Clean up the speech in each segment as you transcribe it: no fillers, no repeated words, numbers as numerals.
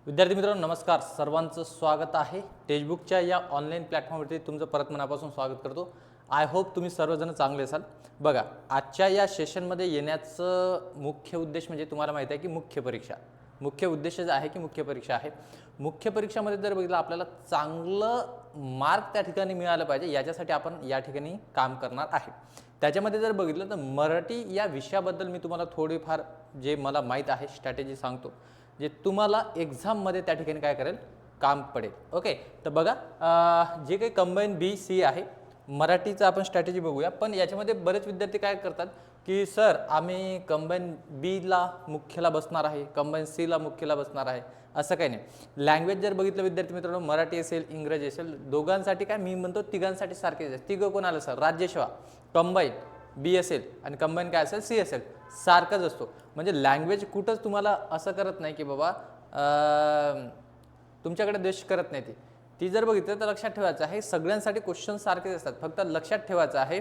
विद्यार्थी मित्रांनो नमस्कार, सर्वांचं स्वागत आहे टेक्स्टबुकच्या या ऑनलाईन प्लॅटफॉर्मवरती. तुमचं परत मनापासून स्वागत करतो. आय होप तुम्ही सर्वजण चांगले असाल. बघा, आजच्या या सेशनमध्ये येण्याचं मुख्य उद्देश म्हणजे तुम्हाला माहिती आहे की मुख्य परीक्षा, मुख्य उद्देश आहे की मुख्य परीक्षा आहे. मुख्य परीक्षामध्ये जर बघितलं आपल्याला चांगलं मार्क त्या ठिकाणी मिळालं पाहिजे, याच्यासाठी आपण या ठिकाणी काम करणार आहे. त्याच्यामध्ये जर बघितलं तर मराठी या विषयाबद्दल मी तुम्हाला थोडीफार जे मला माहीत आहे स्ट्रॅटेजी सांगतो, जे तुम्हाला एक्झाममध्ये त्या ठिकाणी काय करेल, काम पडेल. ओके, तर बघा जे काही कंबाईन बी सी आहे मराठीचं आपण स्ट्रॅटेजी बघूया. पण याच्यामध्ये बरेच विद्यार्थी काय करतात की सर आम्ही कंबाईन बीला मुख्यला बसणार आहे, कंबाईन सीला मुख्यला बसणार आहे, असं काही नाही. लँग्वेज जर बघितलं विद्यार्थी मित्रांनो, मराठी असेल इंग्रजी असेल, दोघांसाठी काय मी म्हणतो तिघांसाठी सारखेच आहे. तिघं कोण आलं सर, राज्यसेवा कंबाईन बी असेल आणि कंबाईन काय असेल सी असेल, सारखाच असतो. म्हणजे लँग्वेज कुठंच तुम्हाला असं करत नाही की बाबा तुमच्याकडे द्वेष करत नाही. ती जर बघितलं तर लक्षात ठेवायचं आहे सगळ्यांसाठी क्वेश्चन सारखेच असतात. फक्त लक्षात ठेवायचं आहे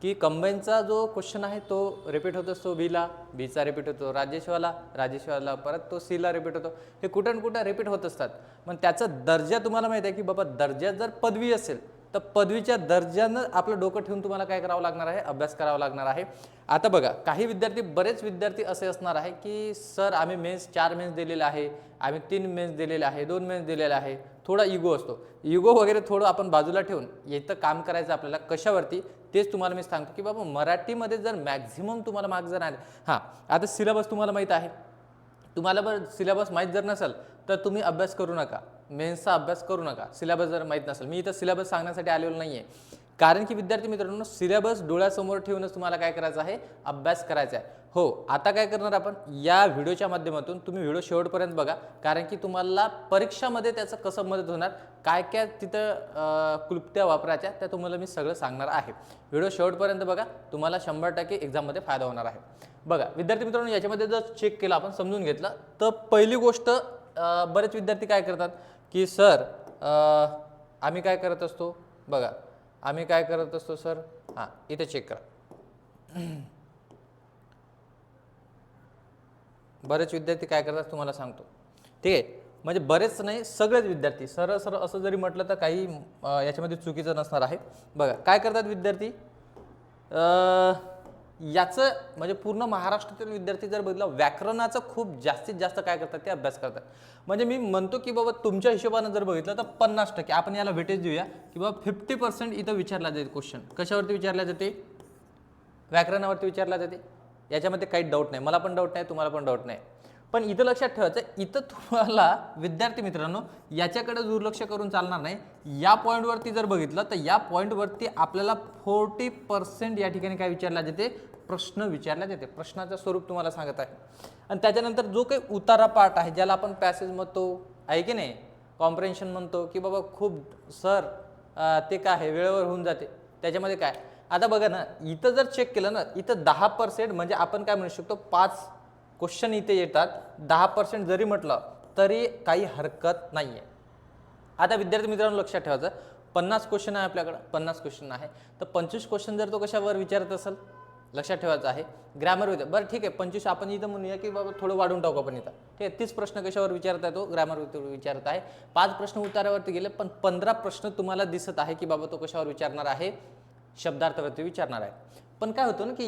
की कंबाईनचा जो क्वेश्चन आहे तो रिपीट होत असतो बीला, बीचा रिपीट होतो राजेश्वराला परत तो सीला रिपीट होतो. हे कुठं कुठं रिपीट होत असतात. पण त्याचा दर्जा तुम्हाला माहिती आहे की बाबा दर्जा जर पदवी असेल तर पदवीच्या दर्जानं आपलं डोकं ठेवून तुम्हाला काय करावं लागणार आहे, अभ्यास करावा लागणार आहे. आता बघा, काही विद्यार्थी बरेच विद्यार्थी असे असणार आहे की सर आम्ही मेन्स 4 मेन्स दिलेले आहे, आम्ही 3 मेन्स दिलेले आहे, 2 मेन्स दिलेले आहे. थोडा इगो असतो, इगो वगैरे थोडं आपण बाजूला ठेवून इथं काम करायचं आपल्याला. कशावरती तेच तुम्हाला मी सांगतो की बाबा मराठीमध्ये जर मॅक्झिमम तुम्हाला मार्क्स जर आले. हां, आता सिलेबस तुम्हाला माहीत आहे. तुम्हाला बरं सिलेबस माहीत जर नसेल तर तुम्ही अभ्यास करू नका, मेन्सचा अभ्यास करू नका सिलेबस जर माहीत नसेल. मी इथं सिलेबस सांगण्यासाठी आलेलो नाही आहे, कारण की विद्यार्थी मित्रांनो सिलेबस डोळ्यासमोर ठेवूनच तुम्हाला काय करायचं आहे, अभ्यास करायचा आहे. हो, आता काय करणार आपण या व्हिडिओच्या माध्यमातून, तुम्ही व्हिडिओ शेवटपर्यंत बघा, कारण की तुम्हाला परीक्षामध्ये त्याचं कसं मदत होणार, काय काय तिथं क्लुप्त्या वापरायच्या त्या तुम्हाला मी सगळं सांगणार आहे. व्हिडिओ शेवटपर्यंत बघा, तुम्हाला 100% एक्झाममध्ये फायदा होणार आहे. बघा विद्यार्थी मित्रांनो, याच्यामध्ये जर चेक केलं आपण, समजून घेतलं तर पहिली गोष्ट बरेच विद्यार्थी काय करतात की सर आम्ही काय करत असतो, बघा आम्ही काय करत असतो सर, हां इथे चेक करा. बरेच विद्यार्थी काय करतात तुम्हाला सांगतो, ठीक आहे. म्हणजे बरेच नाही, सगळेच विद्यार्थी, सरळ सरळ असं जरी म्हटलं तर काही याच्यामध्ये चुकीचं नसणार आहे. बघा काय करतात विद्यार्थी, याचं म्हणजे पूर्ण महाराष्ट्रातील विद्यार्थी जर बघितलं व्याकरणाचं खूप जास्तीत जास्त काय करतात ते अभ्यास करतात. म्हणजे मी म्हणतो की बाबा तुमच्या हिशोबानं जर बघितलं तर 50% आपण याला वेटेज देऊया की बाबा 50% इथं विचारला जाईल क्वेश्चन. कशावरती विचारला जाते, व्याकरणावरती विचारला जाते. याच्यामध्ये काही डाऊट नाही, मला पण डाऊट नाही, तुम्हाला पण डाऊट नाही. पण इथं लक्षात ठेवायचं, इथं तुम्हाला विद्यार्थी मित्रांनो याच्याकडे दुर्लक्ष करून चालणार नाही. या पॉईंटवरती जर बघितलं तर या पॉईंटवरती आपल्याला 40% या ठिकाणी काय विचारला जाते, प्रश्न विचारला जाते. प्रश्नाचं स्वरूप तुम्हाला सांगत आहे. आणि त्याच्यानंतर जो काही उतारा पार्ट आहे, ज्याला आपण पॅसेज म्हणतो आहे की नाही, कॉम्प्रेन्शन म्हणतो की बाबा खूप सर ते काय आहे वेळेवर होऊन जाते. त्याच्यामध्ये काय, आता बघा ना, इथं जर चेक केलं ना, इथं 10% म्हणजे आपण काय म्हणू शकतो 5 क्वेश्चन इथे येतात. 10% जरी म्हटलं तरी काही हरकत नाही आहे. आता विद्यार्थी मित्रांनो लक्षात ठेवायचं, 50 क्वेश्चन आहे आपल्याकडं, 50 क्वेश्चन आहे तर 25 क्वेश्चन जर तो कशावर विचारत असेल, लक्षात ठेवायचं आहे ग्रॅमर विचार. बरं ठीक आहे, 25 आपण इथं म्हणूया की बाबा थोडं वाढून टाकू आपण इथं, ठीक आहे. 30 प्रश्न कशावर विचारत आहे, तो ग्रॅमर विचारत आहे. 5 प्रश्न उतारावरती गेले, पण 15 प्रश्न तुम्हाला दिसत आहे की बाबा तो कशावर विचारणार आहे, शब्दार्थावरती विचारणार आहे. पण काय होतं ना की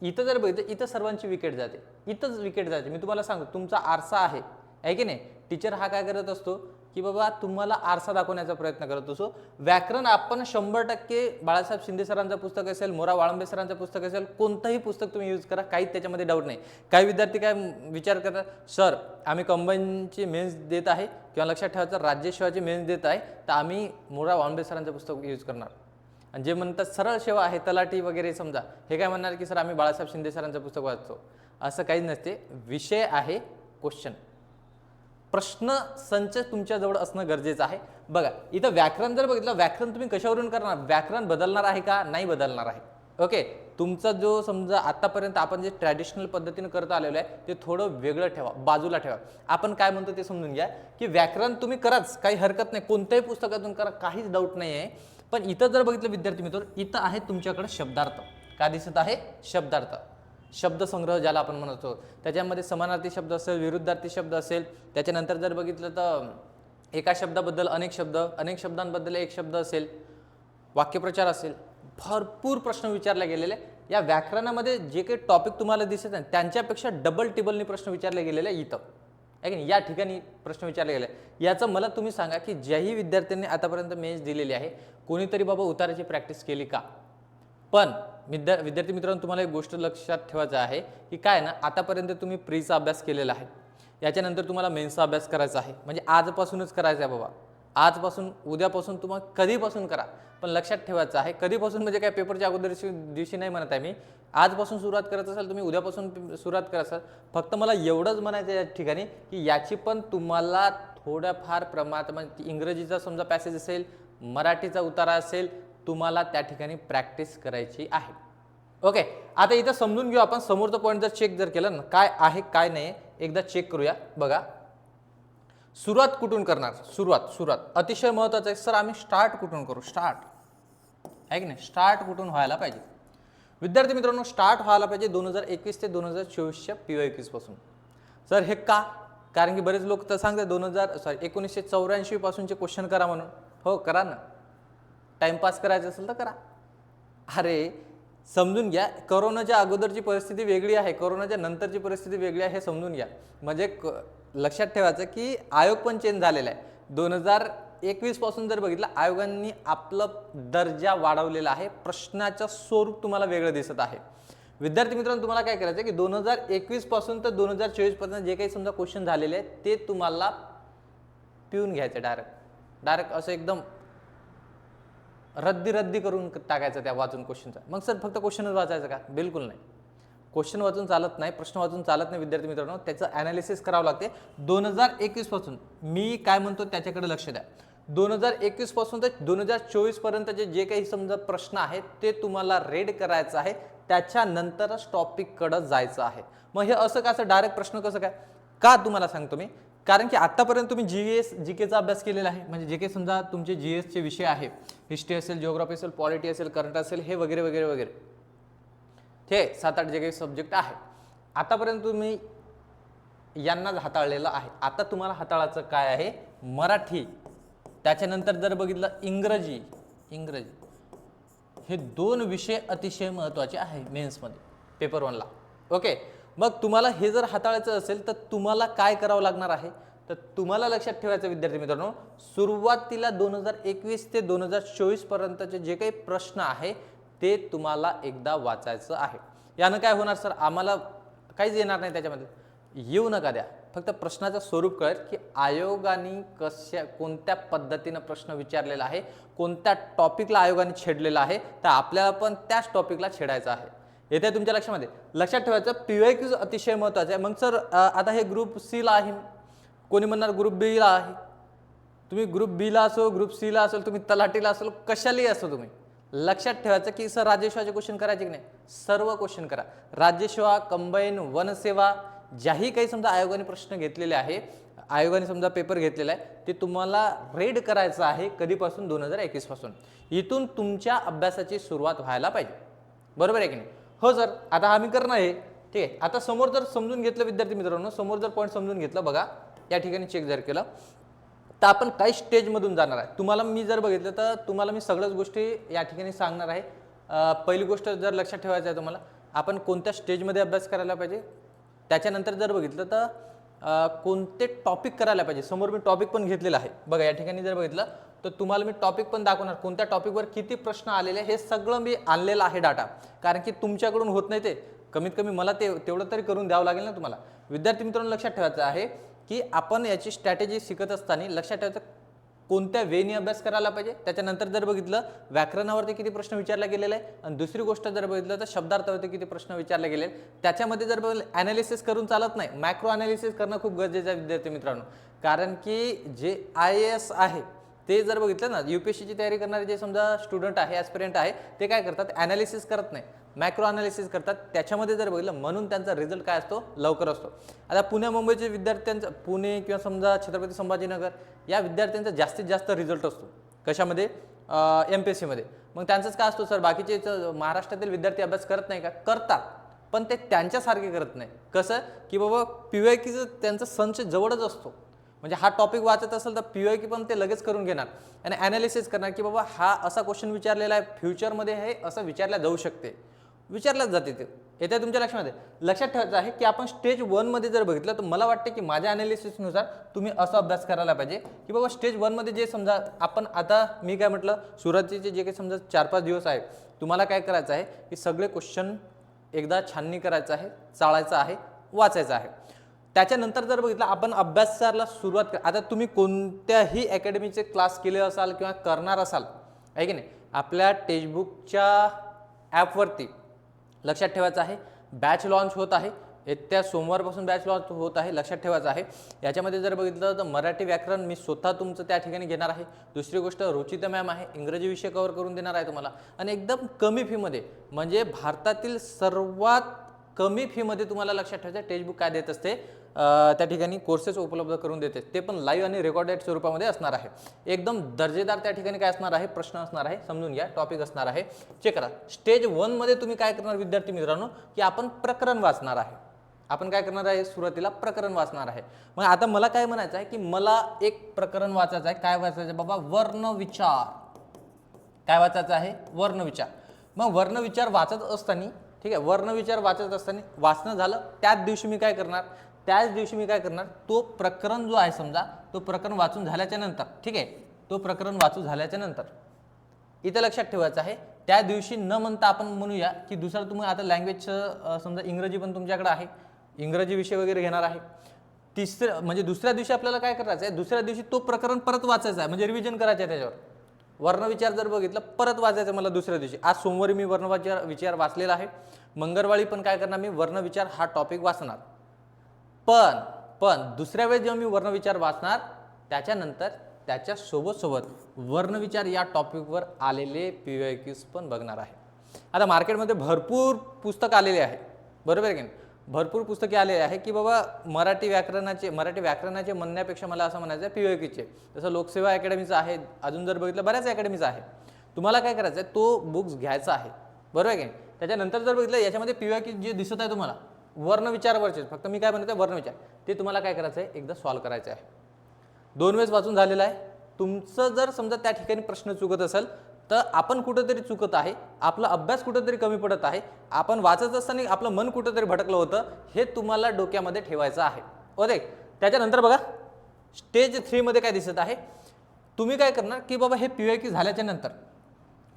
इथं जर बघितलं, इथं सर्वांची विकेट जाते, इथंच विकेट जाते. मी तुम्हाला सांगतो, तुमचा आरसा आहे की नाही, टीचर हा काय करत असतो की बाबा तुम्हाला आरसा दाखवण्याचा प्रयत्न करत असतो. व्याकरण आपण 100% बाळासाहेब शिंदे सरांचं पुस्तक असेल, मोरा वाळंबे सरांचं पुस्तक असेल, कोणतंही पुस्तक तुम्ही यूज करा, काहीच त्याच्यामध्ये डाऊट नाही. काही विद्यार्थी काय विचार करतात, सर आम्ही कंबाईनची मेन्स देत आहे किंवा लक्षात ठेवायचं राज्यसेवाची मेन्स देत आहे तर आम्ही मोरा वाळंबे सरांचं पुस्तक यूज करणार. आणि जे म्हणतात सरळ सेवा आहे तलाठी वगैरे समजा, हे काय म्हणणार की सर आम्ही बाळासाहेब शिंदे सरांचं पुस्तक वाचतो. असं काही नसते. विषय आहे क्वेश्चन, प्रश्न संच तुमच्याजवळ असणं गरजेचं आहे. बघा इथं व्याकरण जर बघितलं, व्याकरण तुम्ही कशावरून करणार, व्याकरण बदलणार आहे का, नाही बदलणार आहे. ओके, तुमचा जो समजा आतापर्यंत आपण जे ट्रॅडिशनल पद्धतीने करत आलेलो आहे ते थोडं वेगळं ठेवा, बाजूला ठेवा. आपण काय म्हणतो ते समजून घ्या की व्याकरण तुम्ही कराच, काही हरकत नाही, कोणत्याही पुस्तकातून करा, काहीच डाऊट नाही आहे. पण इथं जर बघितलं विद्यार्थी मित्र, इथं आहे तुमच्याकडे शब्दार्थ. काय दिसत आहे, शब्दार्थ. शब्दसंग्रह ज्याला आपण म्हणतो, त्याच्यामध्ये समानार्थी शब्द असेल, विरुद्धार्थी शब्द असेल, त्याच्यानंतर जर बघितलं तर एका शब्दाबद्दल अनेक शब्द, अनेक शब्दांबद्दल एक शब्द असेल, वाक्यप्रचार असेल, भरपूर प्रश्न विचारले गेलेले. या व्याकरणामध्ये जे काही टॉपिक तुम्हाला दिसत नाही त्यांच्यापेक्षा डबल टिबलनी प्रश्न विचारले गेलेले इथं आहे की नाही, या ठिकाणी प्रश्न विचारले गेले. याचं मला तुम्ही सांगा की ज्याही विद्यार्थ्यांनी आतापर्यंत मेन्स दिलेली आहे, कोणीतरी बाबा उताराची प्रॅक्टिस केली का? पण विद्यार्थी मित्रांनो, तुम्हाला एक गोष्ट लक्षात ठेवायचं आहे की काय ना, आतापर्यंत तुम्ही प्रीचा अभ्यास केलेला आहे, याच्यानंतर तुम्हाला मेन्सचा अभ्यास करायचा आहे. म्हणजे आजपासूनच करायचा आहे बाबा, आजपासून उद्यापासून तुम्हाला कधीपासून करा. पण लक्षात ठेवायचं आहे, कधीपासून म्हणजे काय पेपरच्या अगोदर दिवशी नाही म्हणत आहे मी. आजपासून सुरुवात करत असाल तुम्ही, उद्यापासून सुरुवात करत असाल. फक्त मला एवढंच म्हणायचं या ठिकाणी की याची पण तुम्हाला थोड्याफार प्रमाणात, म्हणजे इंग्रजीचा समजा पॅसेज असेल, मराठीचा उतारा असेल, तुम्हाला त्या ठिकाणी प्रॅक्टिस करायची आहे. ओके, आता इथं समजून घेऊ आपण. समोरचं पॉईंट जर चेक जर केलं ना, काय आहे काय नाही एकदा चेक करूया. बघा, सुरुवात कुठून करणार? सुरुवात अतिशय महत्त्वाचं आहे. सर आम्ही स्टार्ट कुठून करू? स्टार्ट आहे की नाही, स्टार्ट कुठून व्हायला पाहिजे? विद्यार्थी मित्रांनो, स्टार्ट व्हायला पाहिजे 2021 ते 2024च्या PY21 पासून. सर हे का? कारण की बरेच लोक तर सांगतात 1984 पासूनचे क्वेश्चन करा म्हणून. हो करा ना, टाइमपास करायचं असेल तर करा. अरे समजून घ्या, कोरोनाच्या अगोदरची परिस्थिती वेगळी आहे, कोरोनाच्या नंतरची परिस्थिती वेगळी आहे, हे समजून घ्या. म्हणजे लक्षात ठेवायचं की आयोग पण चेंज झालेला आहे. 2021 पासून जर बघितलं, आयोगांनी आपलं दर्जा वाढवलेला आहे, प्रश्नाचं स्वरूप तुम्हाला वेगळं दिसत आहे. विद्यार्थी मित्रांनो, तुम्हाला काय करायचं की 2021 पासून तर 2024 पर्यंत जे काही समजा क्वेश्चन झालेले आहेत ते तुम्हाला पिऊन घ्यायचे, डायरेक्ट असं एकदम रद्दी करून टाकायचं त्या वाचून क्वेश्चनचा. मग सर फक्त क्वेश्चनच वाचायचं का? बिलकुल नाही. क्वेश्चन वाचून चालत नाही, प्रश्न वाचून चालत नाही विद्यार्थी मित्रांनो, त्याचं ॲनालिसिस करावं लागते. 2021 पासून मी काय म्हणतो त्याच्याकडे लक्ष द्या. 2021 पासून तर 2024 पर्यंतचे जे काही समजा प्रश्न आहेत ते तुम्हाला रीड करायचं आहे, त्याच्यानंतरच टॉपिककडं जायचं आहे. मग हे असं कसं डायरेक्ट प्रश्न कसं काय का तुम्हाला सांगतो मी, कारण की आतापर्यंत तुम्ही जीकेचा अभ्यास केलेला आहे. म्हणजे जे काही समजा तुमचे जीएसचे विषय आहे, हिस्ट्री असेल, जिओग्राफी असेल, पॉलिटी असेल, करंट असेल, हे वगैरे वगैरे वगैरे, हे 7-8 जे काही सब्जेक्ट आहे, आतापर्यंत तुम्ही यांनाच हाताळलेलं आहे. आता तुम्हाला हाताळायचं काय आहे? मराठी, त्याच्यानंतर जर बघितलं इंग्रजी. हे 2 विषय अतिशय महत्त्वाचे आहे मेन्समध्ये, पेपर 1ला. ओके, मग तुम्हाला हे जर हाताळायचं असेल तर तुम्हाला काय करावं लागणार आहे? तर तुम्हाला लक्षात ठेवायचं विद्यार्थी मित्रांनो, सुरुवातीला 2021 ते 2024 पर्यंतचे जे काही प्रश्न आहे ते तुम्हाला एकदा वाचायचं आहे. यानं काय होणार सर? आम्हाला काहीच येणार नाही त्याच्यामध्ये, येऊ नका द्या. फक्त प्रश्नाचं स्वरूप कळेल की आयोगाने कोणत्या पद्धतीनं प्रश्न विचारलेला आहे, कोणत्या टॉपिकला आयोगाने छेडलेला आहे, तर आपल्याला पण त्याच टॉपिकला छेडायचं आहे. येते तुमच्या लक्षामध्ये. लक्षात ठेवायचं PYQ अतिशय महत्त्वाचं आहे. मग सर आता हे ग्रुप सीला आहे, कोणी म्हणणार ग्रुप बीला आहे. तुम्ही ग्रुप बीला असो, ग्रुप सीला असेल, तुम्ही तलाठीला असेल, कशालाही असो, तुम्ही लक्षात ठेवायचं की सर राज्यसेवाचे क्वेश्चन करायचे की नाही? सर्व क्वेश्चन करा. राज्यसेवा, कंबाईन, वनसेवा, ज्याही काही समजा आयोगाने प्रश्न घेतलेले आहे, आयोगाने समजा पेपर घेतलेला आहे, ते तुम्हाला रीड करायचं आहे. कधीपासून? 2021 पासून. इथून तुमच्या अभ्यासाची सुरुवात व्हायला पाहिजे. बरोबर आहे की नाही? हो सर, आता आम्ही करणार आहे. ठीक आहे, आता समोर जर समजून घेतलं विद्यार्थी मित्रांनो, समोर जर पॉईंट समजून घेतलं, बघा या ठिकाणी चेक जर केलं तर आपण काही स्टेजमधून जाणार आहे. तुम्हाला मी जर बघितलं तर तुम्हाला मी सगळ्याच गोष्टी या ठिकाणी सांगणार आहे. पहिली गोष्ट जर लक्षात ठेवायचं आहे तुम्हाला, आपण कोणत्या स्टेजमध्ये अभ्यास करायला पाहिजे. त्याच्यानंतर जर बघितलं तर कोणते टॉपिक करायला पाहिजे. समोर मी टॉपिक पण घेतलेला आहे. बघा या ठिकाणी जर बघितलं तर तुम्हाला मी टॉपिक पण दाखवणार, कोणत्या टॉपिकवर किती प्रश्न आलेले, हे सगळं मी आणलेलं आहे डाटा. कारण की तुमच्याकडून होत नाही, ते कमीत कमी मला तेवढं तरी करून द्यावं लागेल ना तुम्हाला. विद्यार्थी मित्रांनो, लक्षात ठेवायचं आहे की आपण याची स्ट्रॅटेजी शिकत असताना लक्षात ठेवायचं कोणत्या वेने अभ्यास करायला पाहिजे. त्याच्यानंतर जर बघितलं व्याकरणावरती किती प्रश्न विचारला गेलेला आहे, आणि दुसरी गोष्ट जर बघितलं तर शब्दार्थावरती किती प्रश्न विचारले गेले. त्याच्यामध्ये जर बघितलं ॲनालिसिस करून चालत नाही, मॅक्रो ॲनालिसिस करणं खूप गरजेचं आहे विद्यार्थी मित्रांनो. कारण की जे IAS आहे ते जर बघितलं ना, UPSCची तयारी करणारे जे समजा स्टुडंट आहे, ॲस्पिरंट आहे, ते काय करतात? ॲनालिसिस करत नाही, मॅक्रो ॲनालिसिस करतात. त्याच्यामध्ये जर बघितलं म्हणून त्यांचा रिझल्ट काय असतो? लवकर असतो. आता पुणे मुंबईचे विद्यार्थ्यांचा, पुणे किंवा समजा छत्रपती संभाजीनगर या विद्यार्थ्यांचा जास्तीत जास्त रिझल्ट असतो कशामध्ये? MPSCमध्ये. मग त्यांचंच काय असतो सर? बाकीचे महाराष्ट्रातील विद्यार्थी अभ्यास करत नाही का? करतात, पण ते त्यांच्यासारखे करत नाही. कसं की बाबा PYQचं त्यांचा संच जवळच असतो. म्हणजे हा टॉपिक वाचत असेल तर PYQ पण ते लगेच करून घेणार आणि ॲनालिसिस करणार की बाबा हा असा क्वेश्चन विचारलेला आहे, फ्युचरमध्ये हे असं विचारल्या जाऊ शकते, विचारल्याच जाते ते. येत्या तुमच्या लक्षात ठेवायचं आहे की आपण स्टेज 1 मध्ये जर बघितलं तर मला वाटतं की माझ्या ॲनालिसिसनुसार तुम्ही असा अभ्यास करायला पाहिजे की बाबा स्टेज 1 मध्ये जे समजा आपण आता मी काय म्हटलं सुरुवातीचे जे काही समजा 4-5 दिवस आहे तुम्हाला काय करायचं आहे की सगळे क्वेश्चन एकदा छाननी करायचं आहे, चाळायचं आहे, वाचायचं आहे. त्याच्यानंतर जर बघितलं आपण अभ्यासाला सुरुवात कर. आता तुम्ही कोणत्याही अकॅडमीचे क्लास केले असाल किंवा करणार असाल आहे की नाही, आपल्या टेक्स्टबुकच्या ॲपवरती लक्षात ठेवायचं आहे बॅच लॉन्च होत आहे. येत्या सोमवारपासून बॅच लॉन्च होत आहे, लक्षात ठेवायचं आहे. याच्यामध्ये जर बघितलं तर मराठी व्याकरण मी स्वतः तुमचं त्या ठिकाणी घेणार आहे. दुसरी गोष्ट रुचिता मॅम आहे, इंग्रजी विषय कव्हर करून देणार आहे तुम्हाला आणि एकदम कमी फीमध्ये, म्हणजे भारतातील सर्वात कमी फीमध्ये तुम्हाला लक्षात ठेवायचं टेक्स्टबुक काय देत असते, त्या ठिकाणी कोर्सेस उपलब्ध करून देते. ते पण लाईव्ह आणि रेकॉर्डेड स्वरूपामध्ये असणार आहे. एकदम दर्जेदार त्या ठिकाणी काय असणार आहे, प्रश्न असणार आहे, समजून घ्या, टॉपिक असणार आहे, चेक करा. स्टेज 1 मध्ये तुम्ही काय करणार विद्यार्थी मित्रांनो की आपण प्रकरण वाचणार आहे. आपण काय करणार आहे, सुरुवातीला प्रकरण वाचणार आहे. मग आता मला काय म्हणायचं आहे की मला एक प्रकरण वाचायचं आहे. काय वाचायचं आहे बाबा, वर्णविचार. काय वाचायचं आहे, वर्णविचार. मग वर्णविचार वाचत असताना ठीक आहे, वर्णविचार वाचत असताना वाचणं झालं त्याच दिवशी मी काय करणार, तो प्रकरण जो आहे समजा तो प्रकरण वाचून झाल्याच्या नंतर ठीक आहे, तो प्रकरण वाचून झाल्याच्या नंतर इथं लक्षात ठेवायचं आहे त्या दिवशी न म्हणता आपण म्हणूया की दुसरं तुम्ही आता लँग्वेजचं समजा इंग्रजी पण तुमच्याकडे आहे, इंग्रजी विषय वगैरे घेणार आहे. म्हणजे दुसऱ्या दिवशी आपल्याला काय करायचं आहे, दुसऱ्या दिवशी तो प्रकरण परत वाचायचा आहे, म्हणजे रिव्हिजन करायचं आहे त्याच्यावर. वर्णविचार जर बघितलं परत वाचायचं मला दुसऱ्या दिवशी. आज सोमवारी मी वर्णविचार वाचलेला आहे, मंगळवारी पण काय करणार मी वर्णविचार हा टॉपिक वाचणार. पण दुसऱ्या वेळेस जेव्हा मी वर्णविचार वाचणार त्याच्यानंतर त्याच्या सोबत वर्णविचार या टॉपिकवर आलेले PYQs पण बघणार आहे. आता मार्केटमध्ये भरपूर पुस्तक आलेले आहे, बरोबर आहे की नाही, भरपूर पुस्तके आलेली आहे की बाबा मराठी व्याकरणाचे म्हणण्यापेक्षा मला असं म्हणायचं आहे PYQचे. जसं लोकसेवा अकॅडमीचं आहे, अजून जर बघितलं बऱ्याच अकॅडमीचं आहे. तुम्हाला काय करायचं आहे, तो बुक्स घ्यायचा आहे, बरोबर आहे की नाही. त्याच्यानंतर जर बघितलं याच्यामध्ये PYQ जे दिसत आहे तुम्हाला वर्णविचारवरचे, फक्त मी काय म्हणतो वर्णविचार, ते तुम्हाला काय करायचं आहे, एकदा सॉल्व्ह करायचं आहे. 2 वेळेस वाचून झालेलं आहे. तुमचं जर समजा त्या ठिकाणी प्रश्न चुकत असेल तर आपण कुठंतरी चुकत आहे, आपला अभ्यास कुठंतरी कमी पडत आहे, आपण वाचत असताना आपलं मन कुठंतरी भटकलं होतं, हे तुम्हाला डोक्यामध्ये ठेवायचं आहे. ओके, त्याच्यानंतर बघा स्टेज 3 मध्ये काय दिसत आहे, तुम्ही काय करणार की बाबा हे PYQ झाल्याच्या नंतर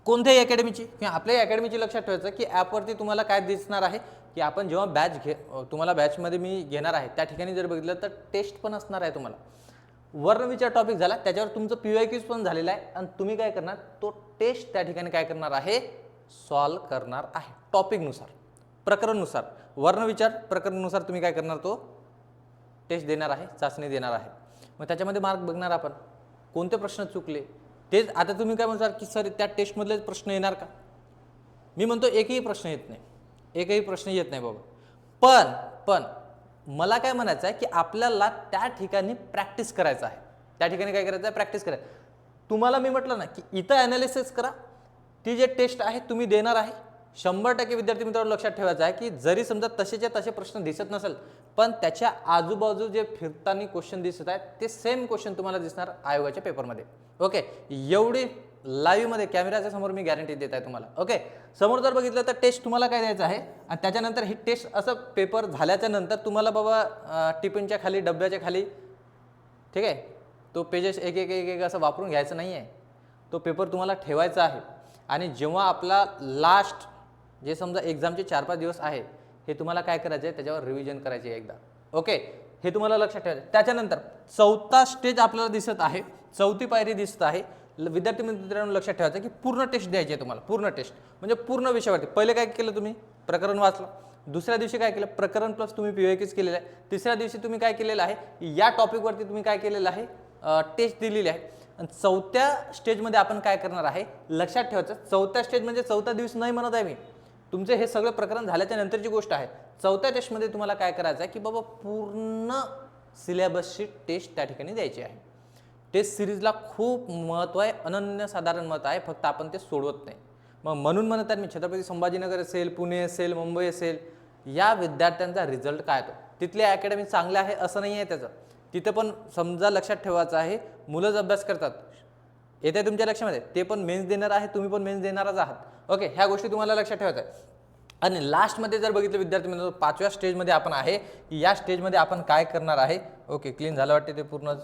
कोणत्याही अकॅडमीची किंवा आपल्याही अकॅडमीची लक्षात ठेवायचं की ॲपवरती तुम्हाला काय दिसणार आहे की आपण जेव्हा तुम्हाला बॅचमध्ये मी घेणार आहे त्या ठिकाणी जर बघितलं तर टेस्ट पण असणार आहे. तुम्हाला वर्णविचार टॉपिक झाला त्याच्यावर तुमचं PYQs पण झालेलं आहे आणि तुम्ही काय करणार, तो टेस्ट त्या ठिकाणी काय करणार आहे, सॉल्व्ह करणार आहे टॉपिकनुसार, प्रकरणनुसार. वर्णविचार प्रकरणनुसार तुम्ही काय करणार, तो टेस्ट देणार आहे, चाचणी देणार आहे. मग त्याच्यामध्ये मार्क बघणार आपण कोणते प्रश्न चुकले तेच. आता तुम्ही काय म्हणणार की सर त्या टेस्टमधले प्रश्न येणार का, मी म्हणतो एकही प्रश्न येत नाही बाबा. पण मला काय म्हणायचं आहे की आपल्याला त्या ठिकाणी प्रॅक्टिस करायचं आहे. त्या ठिकाणी काय करायचं आहे, प्रॅक्टिस करायचं. तुम्हाला मी म्हटलं ना की इथं ॲनालिसिस करा, ती जे टेस्ट आहे तुम्ही देणार आहे. 100% विद्यार्थी मित्रांनो लक्षात ठेवायचं आहे की जरी समजा तसेच्या तसे प्रश्न दिसत नसेल पण त्याच्या आजूबाजू जे फिरताना क्वेश्चन दिसत आहेत ते सेम क्वेश्चन तुम्हाला दिसणार आयोगाच्या पेपरमध्ये. ओके, एवढी लाईव्ह मध्ये कॅमेऱ्याच्या समोर मी गॅरंटी देत आहे तुम्हाला. ओके, समोर जर बघितलं तर टेस्ट तुम्हाला काय द्यायचं आहे आणि त्याच्यानंतर ही टेस्ट असं पेपर झाल्याच्या नंतर तुम्हाला बाबा टिफिनच्या खाली डब्याच्या खाली ठीक आहे तो पेजेस एक एक एक एक असं वापरून घ्यायचं नाही आहे, तो पेपर तुम्हाला ठेवायचा आहे. आणि जेव्हा आपला लास्ट जे समजा एक्झामचे 4-5 दिवस आहे हे तुम्हाला काय करायचं आहे, त्याच्यावर रिव्हिजन करायचे एकदा. ओके, हे तुम्हाला लक्षात ठेवायचं. त्याच्यानंतर 4था स्टेज आपल्याला दिसत आहे, 4थी पायरी दिसत आहे. विद्यार्थी मित्रांनो लक्षात ठेवायचं की पूर्ण टेस्ट द्यायची आहे तुम्हाला, पूर्ण टेस्ट म्हणजे पूर्ण विषयावरती. पहिले काय केलं तुम्ही, प्रकरण वाचलं. दुसऱ्या दिवशी काय केलं, प्रकरण प्लस तुम्ही PYQs केलेलं आहे. तिसऱ्या दिवशी तुम्ही काय केलेलं आहे, या टॉपिकवरती तुम्ही काय केलेलं आहे, टेस्ट दिलेली आहे. आणि 4थ्या स्टेजमध्ये आपण काय करणार आहे, लक्षात ठेवायचं. 4थ्या स्टेज म्हणजे 4था दिवस नाही म्हणत आहे मी, तुमचे हे सगळं प्रकरण झाल्याच्या नंतरची गोष्ट आहे. 4थ्या टेस्टमध्ये तुम्हाला काय करायचं आहे की बाबा पूर्ण सिलेबसची टेस्ट त्या ठिकाणी द्यायची आहे. टेस्ट सिरीजला खूप महत्त्व आहे, अनन्यसाधारण महत्त्व आहे, फक्त आपण ते सोडवत नाही. मग म्हणून म्हणत आहे मी, छत्रपती संभाजीनगर असेल, पुणे असेल, मुंबई असेल या विद्यार्थ्यांचा रिझल्ट काय येतो. तिथले अकॅडमी चांगले आहे असं नाही आहे त्याचं, तिथं पण समजा लक्षात ठेवायचं आहे, मुलंच अभ्यास करतात. येते तुमच्या लक्षामध्ये, ते पण मेन्स देणार आहे, तुम्ही पण मेन्स देणारच आहात. ओके, ह्या गोष्टी तुम्हाला लक्षात ठेवायचं आहे. आणि लास्टमध्ये जर बघितलं विद्यार्थी मित्रांनो, 5व्या स्टेजमध्ये आपण आहे. या स्टेजमध्ये आपण काय करणार आहे. ओके, क्लीन झालं वाटते ते पूर्णच.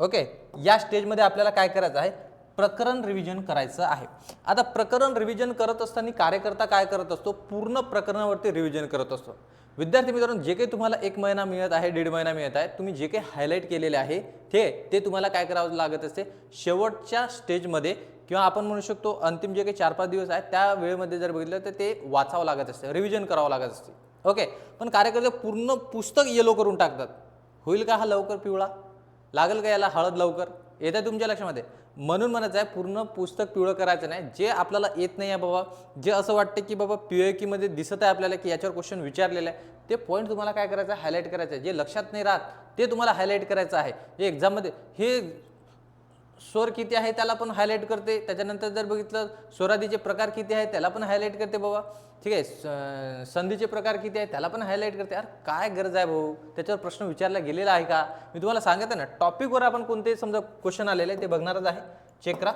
ओके, या स्टेजमध्ये आपल्याला काय करायचं आहे, प्रकरण रिव्हिजन करायचं आहे. आता प्रकरण रिव्हिजन करत असताना कार्यकर्ता काय करत असतो, पूर्ण प्रकरणावरती रिव्हिजन करत असतो. विद्यार्थी मित्रांनो, जे काही तुम्हाला 1 महिना मिळत आहे, 1.5 महिना मिळत आहे, तुम्ही जे काही हायलाईट केलेले आहे ते तुम्हाला काय करावं लागत असते, शेवटच्या स्टेजमध्ये किंवा आपण म्हणू शकतो अंतिम जे काही 4-5 दिवस आहेत त्या वेळेमध्ये जर बघितलं तर ते वाचावं लागत असते, रिव्हिजन करावं लागत असते. ओके, पण कार्यकर्ते पूर्ण पुस्तक येलो करून टाकतात. होईल का हा लवकर पिवळा, लागेल का याला हळद लवकर, येतं तुमच्या लक्षामध्ये. म्हणून म्हणायचं आहे, पूर्ण पुस्तक पिवळं करायचं नाही. जे आपल्याला येत नाही आहे बाबा, जे असं वाटतं की बाबा PYQ दिसत आहे आपल्याला की याच्यावर क्वेश्चन विचारलेला आहे, ते पॉईंट तुम्हाला काय करायचं आहे, हायलाईट करायचं आहे. जे लक्षात नाही राहत ते तुम्हाला हायलाईट करायचं आहे. जे एक्झाममध्ये हे स्वर किती आहे त्याला पण हायलाईट करते, त्याच्यानंतर जर बघितलं स्वरादीचे प्रकार किती आहेत त्याला पण हायलाईट करते बाबा, ठीक आहे. संधीचे प्रकार किती आहेत त्याला पण हायलाईट करते. यार काय गरज आहे भाऊ, त्याच्यावर प्रश्न विचारला गेलेला आहे का. मी तुम्हाला सांगते ना, टॉपिकवर आपण कोणते समजा क्वेश्चन आलेले आहे ते बघणारच आहे, चेक करा.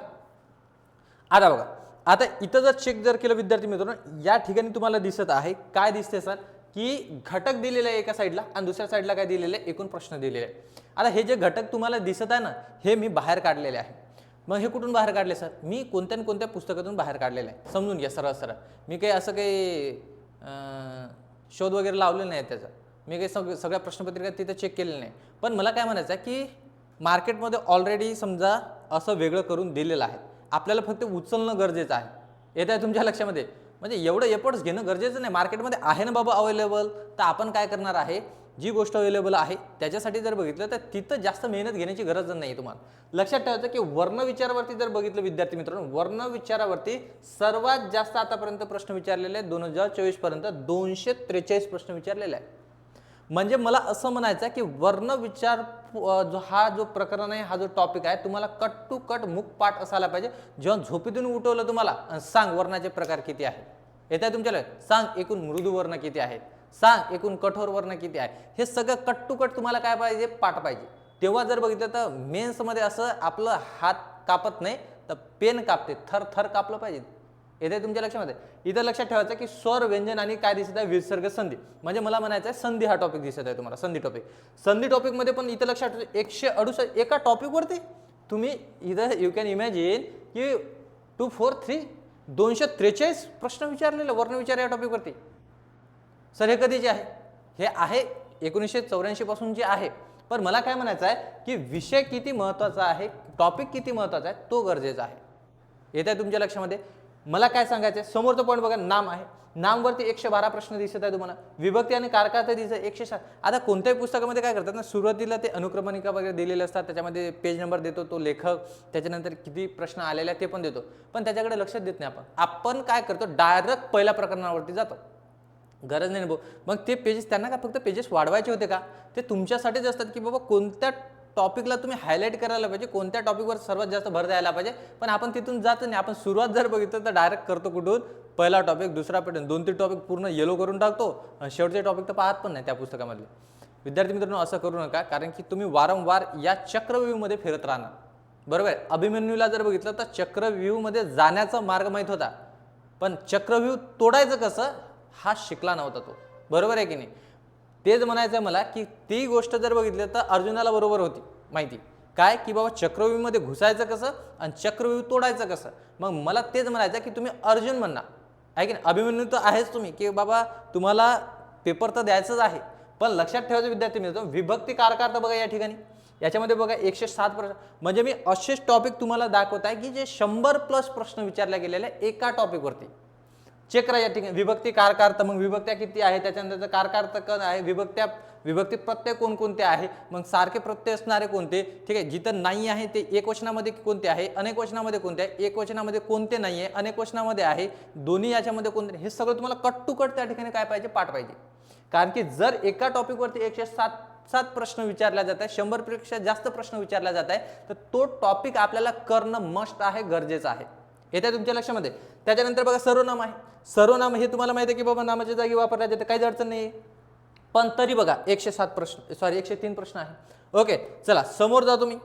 आता बघा, आता इथं जर चेक जर केलं विद्यार्थी मित्रांनो, या ठिकाणी तुम्हाला दिसत आहे, काय दिसते सर, की घटक दिलेले आहे एका साईडला आणि दुसऱ्या साईडला काय दिलेले आहे, एकूण प्रश्न दिलेले आहे. आता हे जे घटक तुम्हाला दिसत आहे ना, हे मी बाहेर काढलेले आहे. मग हे कुठून बाहेर काढले सर, मी कोणत्या ना कोणत्या पुस्तकातून बाहेर काढलेलं आहे. समजून घ्या सरळ सरळ, मी काही असं काही शोध वगैरे लावलेलं नाही त्याचा, मी काही सगळ्या प्रश्नपत्रिका तिथे चेक केलेलं नाही. पण मला काय म्हणायचं आहे की मार्केटमध्ये ऑलरेडी समजा असं वेगळं करून दिलेलं आहे, आपल्याला फक्त उचलणं गरजेचं आहे. येत आहे तुमच्या लक्षामध्ये, म्हणजे एवढं एफर्ट्स घेणं गरजेचं नाही. मार्केटमध्ये आहे ना बाबा अवेलेबल, तर आपण काय करणार आहे, जी गोष्ट अवेलेबल आहे त्याच्यासाठी जर बघितलं तर तिथं जास्त मेहनत घेण्याची गरज नाही. तुम्हाला लक्षात ठेवायचं की वर्णविचारावरती जर बघितलं विद्यार्थी मित्रांनो, वर्णविचारावरती सर्वात जास्त आतापर्यंत प्रश्न विचारलेले आहेत. 2024 पर्यंत 243 प्रश्न विचारलेले आहेत. म्हणजे मला असं म्हणायचं आहे की वर्णविचार हा जो प्रकरण आहे, हा जो टॉपिक आहे, तुम्हाला कट टू कट मुखपाठ असायला पाहिजे. जेव्हा झोपेतून उठवलं तुम्हाला, सांग वर्णाचे प्रकार किती आहेत, येत आहे तुमच्याला, सांग एकूण मृदू वर्ण किती आहेत, सांग एकूण कठोर वर्ण किती आहे, हे सगळं कट टू कट तुम्हाला काय पाहिजे, पाठ पाहिजे. तेव्हा जर बघितलं तर मेन्समध्ये असं आपलं हात कापत नाही तर पेन कापते, थर थर कापलं पाहिजे. येते तुमच्या लक्षामध्ये. इथं लक्षात ठेवायचं की स्वर, व्यंजन आणि काय दिसत आहे, विसर्ग, संधी. म्हणजे मला म्हणायचं आहे संधी हा टॉपिक दिसत आहे तुम्हाला, संधी टॉपिक. संधी टॉपिकमध्ये पण इथं लक्षात ठेवायचं 168 एका टॉपिकवरती तुम्ही इथं यू कॅन इमॅजिन की 243 243 प्रश्न विचारलेले वर्णविचार या टॉपिकवरती. सर हे कधीचे आहे, हे आहे 1984 पासूनचे आहे. पण मला काय म्हणायचं आहे की विषय किती महत्त्वाचा आहे, टॉपिक किती महत्त्वाचा आहे, तो गरजेचा आहे. येत आहे तुमच्या लक्षामध्ये. मला काय सांगायचं आहे, समोरचं पॉईंट बघा, नाम आहे, नामवरती 112 प्रश्न दिसत आहे तुम्हाला. विभक्ती आणि कारकार्थ दिसत 107. आता कोणत्याही पुस्तकामध्ये काय करतात ना, सुरुवातीला ते अनुक्रमणिका वगैरे दिलेले असतात, त्याच्यामध्ये पेज नंबर देतो तो लेखक, त्याच्यानंतर किती प्रश्न आलेले आहेत ते पण देतो, पण त्याच्याकडे लक्षात देत नाही आपण. आपण काय करतो, डायरेक्ट पहिल्या प्रकरणावरती जातो. गरज नाही भाऊ. मग ते पेजेस त्यांना का फक्त पेजेस वाढवायचे होते का, ते तुमच्यासाठीच असतात की बाबा कोणत्या टॉपिकला तुम्ही हायलाईट करायला पाहिजे, कोणत्या टॉपिकवर सर्वात जास्त भर द्यायला पाहिजे. पण आपण तिथून जात नाही, आपण सुरुवात जर बघितलं तर डायरेक्ट करतो कुठून, पहिला टॉपिक, दुसरा पॅटर्न, 2-3 टॉपिक पूर्ण येलो करून टाकतो, शेवटचे टॉपिक तर पाहत पण नाही त्या पुस्तकामधले. विद्यार्थी मित्रांनो असं करू नका, कारण की तुम्ही वारंवार या चक्रव्यूहमध्ये फिरत राहणार. बरोबर आहे. अभिमन्यूला जर बघितलं तर चक्रव्यूहमध्ये जाण्याचा मार्ग माहीत होता, पण चक्रव्यूह तोडायचं कसं हा शिकला नव्हता तो. बरोबर आहे की नाही. तेच म्हणायचं आहे मला की ती गोष्ट जर बघितली तर अर्जुनाला बरोबर होती माहिती काय, की बाबा चक्रव्यूहमध्ये घुसायचं कसं आणि चक्रव्यूह तोडायचं कसं. मग मला तेच म्हणायचं की तुम्ही अर्जुन म्हणणार आहे की नाही, अभिमन्यू तर आहेच तुम्ही, की बाबा तुम्हाला पेपर तर द्यायचंच आहे. पण लक्षात ठेवायचं विद्यार्थी मिळतो, विभक्ती कारकार्थ बघा या ठिकाणी, याच्यामध्ये बघा 107 प्रश्न. म्हणजे मी असेच टॉपिक तुम्हाला दाखवत आहे की जे 100+ प्रश्न विचारले गेलेले एका टॉपिकवरती. चेक करा या ठिकाणी, विभक्ती कारकार्थ, मग विभक्त्या किती आहे, त्याच्यानंतर कारकार्थ कण आहे, विभक्ती प्रत्यय कोणकोणते आहे, मग सारखे प्रत्यय असणारे कोणते, ठीक आहे. जिथं नाही आहे ते एकवचनामध्ये कोणते आहे, अनेक वचनामध्ये कोणते आहे, एकवचनामध्ये कोणते नाही आहे, अनेक वचनामध्ये आहे, दोन्ही याच्यामध्ये कोणते, हे सगळं तुम्हाला कट टू कट त्या ठिकाणी काय पाहिजे, पाठ पाहिजे. कारण की जर एका टॉपिकवरती 107 प्रश्न विचारल्या जात आहे, 100 पेक्षा जास्त प्रश्न विचारल्या जात आहे, तर तो टॉपिक आपल्याला करणं मस्ट आहे, गरजेचं आहे. येत्या तुमच्या लक्षामध्ये. त्याच्यानंतर बघा सर्वनाम आहे. सर्वनाम हे तुम्हाला माहिती आहे की बाबा नामाच्या जागी वापरल्या जाते, काहीच अडचण नाही. पण तरी बघा 107 प्रश्न, सॉरी 103 प्रश्न आहे. ओके चला समोर जातो मी,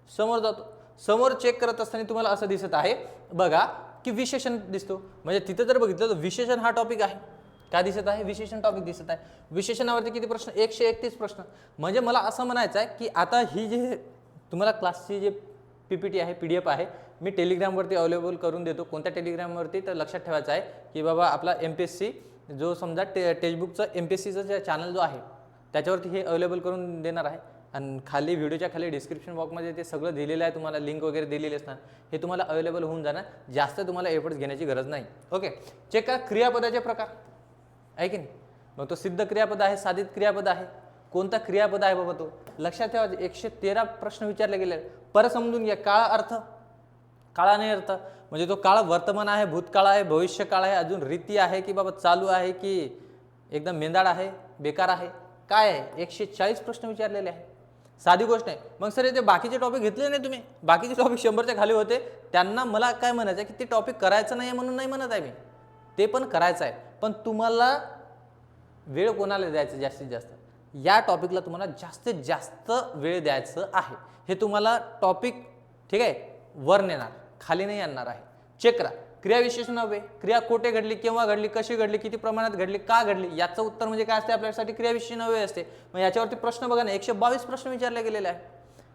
समोर जातो. समोर चेक करत असताना तुम्हाला असं दिसत आहे बघा की विशेषण दिसतो. म्हणजे तिथं जर बघितलं तर विशेषण हा टॉपिक आहे. काय दिसत आहे? विशेषण टॉपिक दिसत आहे. विशेषणावरती किती प्रश्न? 131 प्रश्न. म्हणजे मला असं म्हणायचं आहे की आता ही जे तुम्हाला क्लासची जे PPT आहे, PDF आहे, मी टेलिग्रामवरती अवेलेबल करून देतो. कोणत्या टेलिग्रामवरती? तर लक्षात ठेवायचं आहे की बाबा आपला MPSC जो समजा टेक्स्टबुकचं MPSCचं जे चॅनल जो आहे त्याच्यावरती हे अवेलेबल करून देणार आहे. आणि खाली व्हिडिओच्या खाली डिस्क्रिप्शन बॉक्समध्ये ते सगळं दिलेलं आहे, तुम्हाला लिंक वगैरे दिलेली असणार. हे तुम्हाला अवेलेबल होऊन जाणार, जास्त तुम्हाला एफर्ट्स घेण्याची गरज नाही. ओके चेक करा क्रियापदाचे प्रकार आहे की नाही. मग तो सिद्ध क्रियापद आहे, साधित क्रियापद आहे, कोणता क्रियापद आहे बाबा तो लक्षात ठेवा. 113 प्रश्न विचारले गेले. परत समजून घ्या. काळ अर्थ, काळा नाही अर्थ म्हणजे तो काळ वर्तमान आहे, भूतकाळ आहे, भविष्यकाळ आहे, अजून रीती आहे की बाबा चालू आहे की एकदम मेंदाड आहे, बेकार आहे, काय आहे. 140 प्रश्न विचारलेले आहे. साधी गोष्ट आहे. मग सर ते बाकीचे टॉपिक घेतले नाही तुम्ही, बाकीचे टॉपिक 100च्या खाली होते, त्यांना मला काय म्हणायचं की ते टॉपिक करायचं नाही म्हणून नाही म्हणत आहे मी, ते पण करायचं आहे. पण तुम्हाला वेळ कोणाला द्यायचं जास्तीत जास्त, या टॉपिकला तुम्हाला जास्तीत जास्त वेळ द्यायचं आहे. हे तुम्हाला टॉपिक ठीक आहे वर नेणार, खाली नाही आणणार आहे. चेक करा. क्रियाविशेषण हवे, क्रिया कोठे घडली, केव्हा घडली, कशी घडली, किती प्रमाणात घडली, का घडली, याचं उत्तर म्हणजे काय असते आपल्यासाठी? क्रियाविशेषण हवे असते. मग याच्यावरती प्रश्न बघा ना 122 प्रश्न विचारले गेलेले आहे.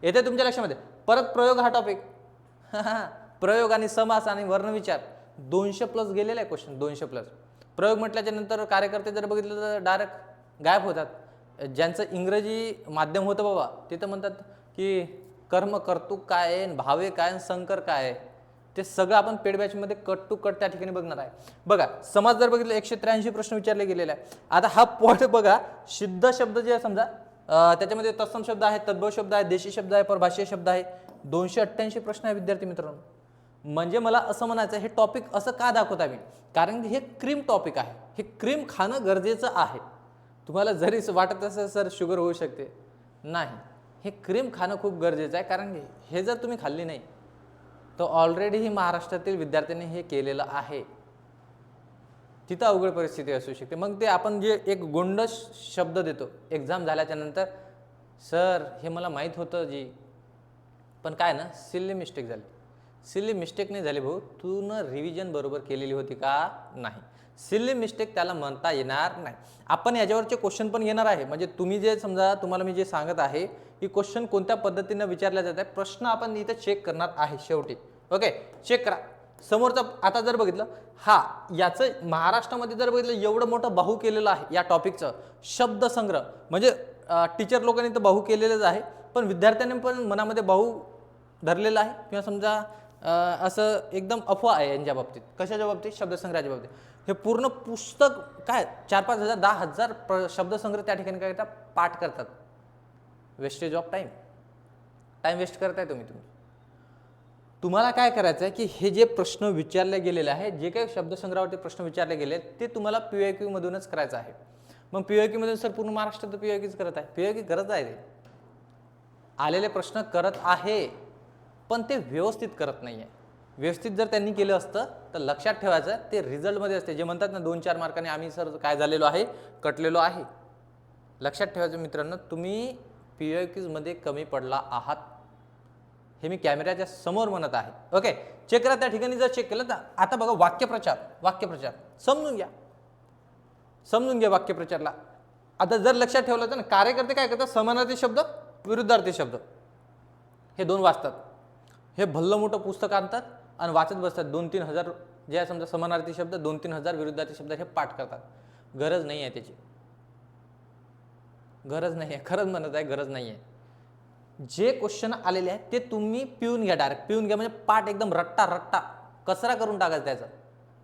येते तुमच्या लक्षामध्ये. परत प्रयोग हा टॉपिक प्रयोग आणि समास आणि वर्णविचार 200+ गेलेला आहे क्वेश्चन, 200+. प्रयोग म्हटल्याच्या नंतर कार्यकर्ते जर बघितलं तर डायरेक्ट गायब होतात. ज्यांचं इंग्रजी माध्यम होतं बाबा ते तर म्हणतात की कर्म कर्तुक काय आहे, भावे काय आहे, संकर काय आहे, ते सगळं आपण पेड बॅचमध्ये कट टू कट त्या ठिकाणी बघणार आहे. बघा समाज जर बघितलं 183 प्रश्न विचारले गेलेले आहे. आता हा पॉईंट बघा, सिद्ध शब्द जे समजा त्याच्यामध्ये तत्सम शब्द आहे, तद्भव शब्द आहे, देशी शब्द आहे, परभाषीय शब्द आहे. 288 प्रश्न आहे विद्यार्थी मित्रांनो. म्हणजे मला असं म्हणायचं हे टॉपिक असं का दाखवत आहे मी, कारण की हे क्रीम टॉपिक आहे. हे क्रीम खाणं गरजेचं आहे. तुम्हाला जरी वाटत असेल सर शुगर होऊ शकते, नाही, हे क्रीम खाणं खूप गरजेचं आहे. कारण की हे जर तुम्ही खाल्ली नाही तर ऑलरेडी ही महाराष्ट्रातील विद्यार्थ्यांनी हे केलेलं आहे. तिथं अवघड परिस्थिती असू शकते. मग ते आपण जे एक गोंडस शब्द देतो एक्झाम झाल्याच्या नंतर, सर हे मला माहीत होतं जी, पण काय ना सिल्ली मिस्टेक झाली. सिल्ली मिस्टेक नाही झाली भाऊ, तू न रिव्हिजन बरोबर केलेली होती का? नाही. सिल्ली मिस्टेक त्याला म्हणता येणार नाही. आपण याच्यावरचे क्वेश्चन पण येणार आहे. म्हणजे तुम्ही जे समजा तुम्हाला मी जे सांगत आहे की क्वेश्चन कोणत्या पद्धतीने विचारले जात आहे, प्रश्न आपण इथे चेक करणार आहे शेवटी. ओके चेक करा. समोरचा आता जर बघितलं, हा याचं महाराष्ट्रामध्ये जर बघितलं एवढं मोठं बाहू केलेलं आहे या टॉपिकचं, शब्दसंग्रह. म्हणजे टीचर लोकांनी तर बाहू केलेलंच आहे, पण विद्यार्थ्यांनी पण मनामध्ये बाहू धरलेला आहे. किंवा समजा असं एकदम अफवा आहे यांच्या बाबतीत. कशाच्या बाबतीत? शब्दसंग्रहाच्या बाबतीत. हे पूर्ण पुस्तक काय 4-5 हजार 10,000 शब्दसंग्रह त्या ठिकाणी काय करतात? पाठ करतात. Wastage of time, time waste करताय तुम्ही. तुम्हाला काय करायचं आहे की हे जे प्रश्न विचारले गेलेले आहे, जे काही शब्दसंग्रहावरती प्रश्न विचारले गेले ते तुम्हाला PYQ मधूनच करायचं आहे. मग PYQ मधून सर पूर्ण महाराष्ट्रात PYQच करत आहे. PYQ करत आहे, ते आलेले प्रश्न करत आहे, पण ते व्यवस्थित करत नाही आहे. व्यवस्थित जर त्यांनी केलं असतं तर लक्षात ठेवायचं ते रिझल्टमध्ये असते. जे म्हणतात ना 2-4 मार्काने आम्ही सर काय झालेलो आहे, कटलेलो आहे. लक्षात ठेवायचं मित्रांनो, तुम्ही PYQs मध्ये कमी पडला आहात, हे मी कॅमेऱ्याच्या समोर म्हणत आहे. ओके चेक करा. त्या ठिकाणी जर चेक केलं तर आता बघा वाक्यप्रचार, वाक्यप्रचार समजून घ्या, समजून घ्या वाक्यप्रचारला. आता जर लक्षात ठेवलं तर ना, कार्यकर्ते काय करतात? समानार्थी शब्द, विरुद्धार्थी शब्द हे 2 वाचतात. हे भल्लं मोठं पुस्तक आणतात आणि वाचत बसतात. 2-3 हजार जे आहे समजा समानार्थी शब्द, 2-3 हजार विरुद्धार्थी शब्द हे पाठ करतात. गरज नाही आहे त्याची, गरज नाही आहे. खरंच म्हणत आहे, गरज नाही आहे. जे क्वेश्चन आलेले आहेत ते तुम्ही पिऊन घ्या, डायरेक्ट पिऊन घ्या. म्हणजे पाठ एकदम रट्टा रट्टा कचरा करून टाकायचा त्याचा.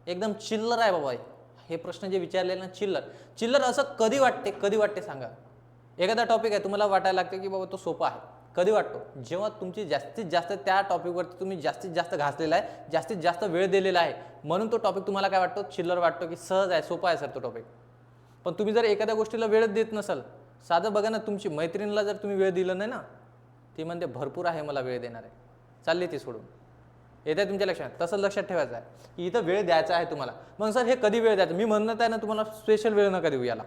एकदम चिल्लर आहे बाबा हे प्रश्न जे विचारलेले ना, चिल्लर. चिल्लर असं कधी वाटते, कधी वाटते सांगा? एखादा टॉपिक आहे तुम्हाला वाटायला लागते की बाबा तो सोपा आहे. कधी वाटतो? जेव्हा तुमची जास्तीत जास्त त्या टॉपिकवरती तुम्ही जास्तीत जास्त घासलेला आहे, जास्तीत जास्त वेळ दिलेला आहे, म्हणून तो टॉपिक तुम्हाला काय वाटतो? चिल्लर वाटतो की सहज आहे, सोपा आहे सर तो टॉपिक. पण तुम्ही जर एखाद्या गोष्टीला वेळच देत नसाल, साधं बघा ना, तुमची मैत्रिणीला जर तुम्ही वेळ दिला नाही ना, ती म्हणते भरपूर आहे मला वेळ देणार आहे, चालली ती सोडून. येते तुमच्या लक्षात. तसं लक्षात ठेवायचं आहे की इथं वेळ द्यायचा आहे तुम्हाला. मग सर हे कधी वेळ द्यायचा, मी म्हणत आहे ना तुम्हाला स्पेशल वेळ नका देऊ याला.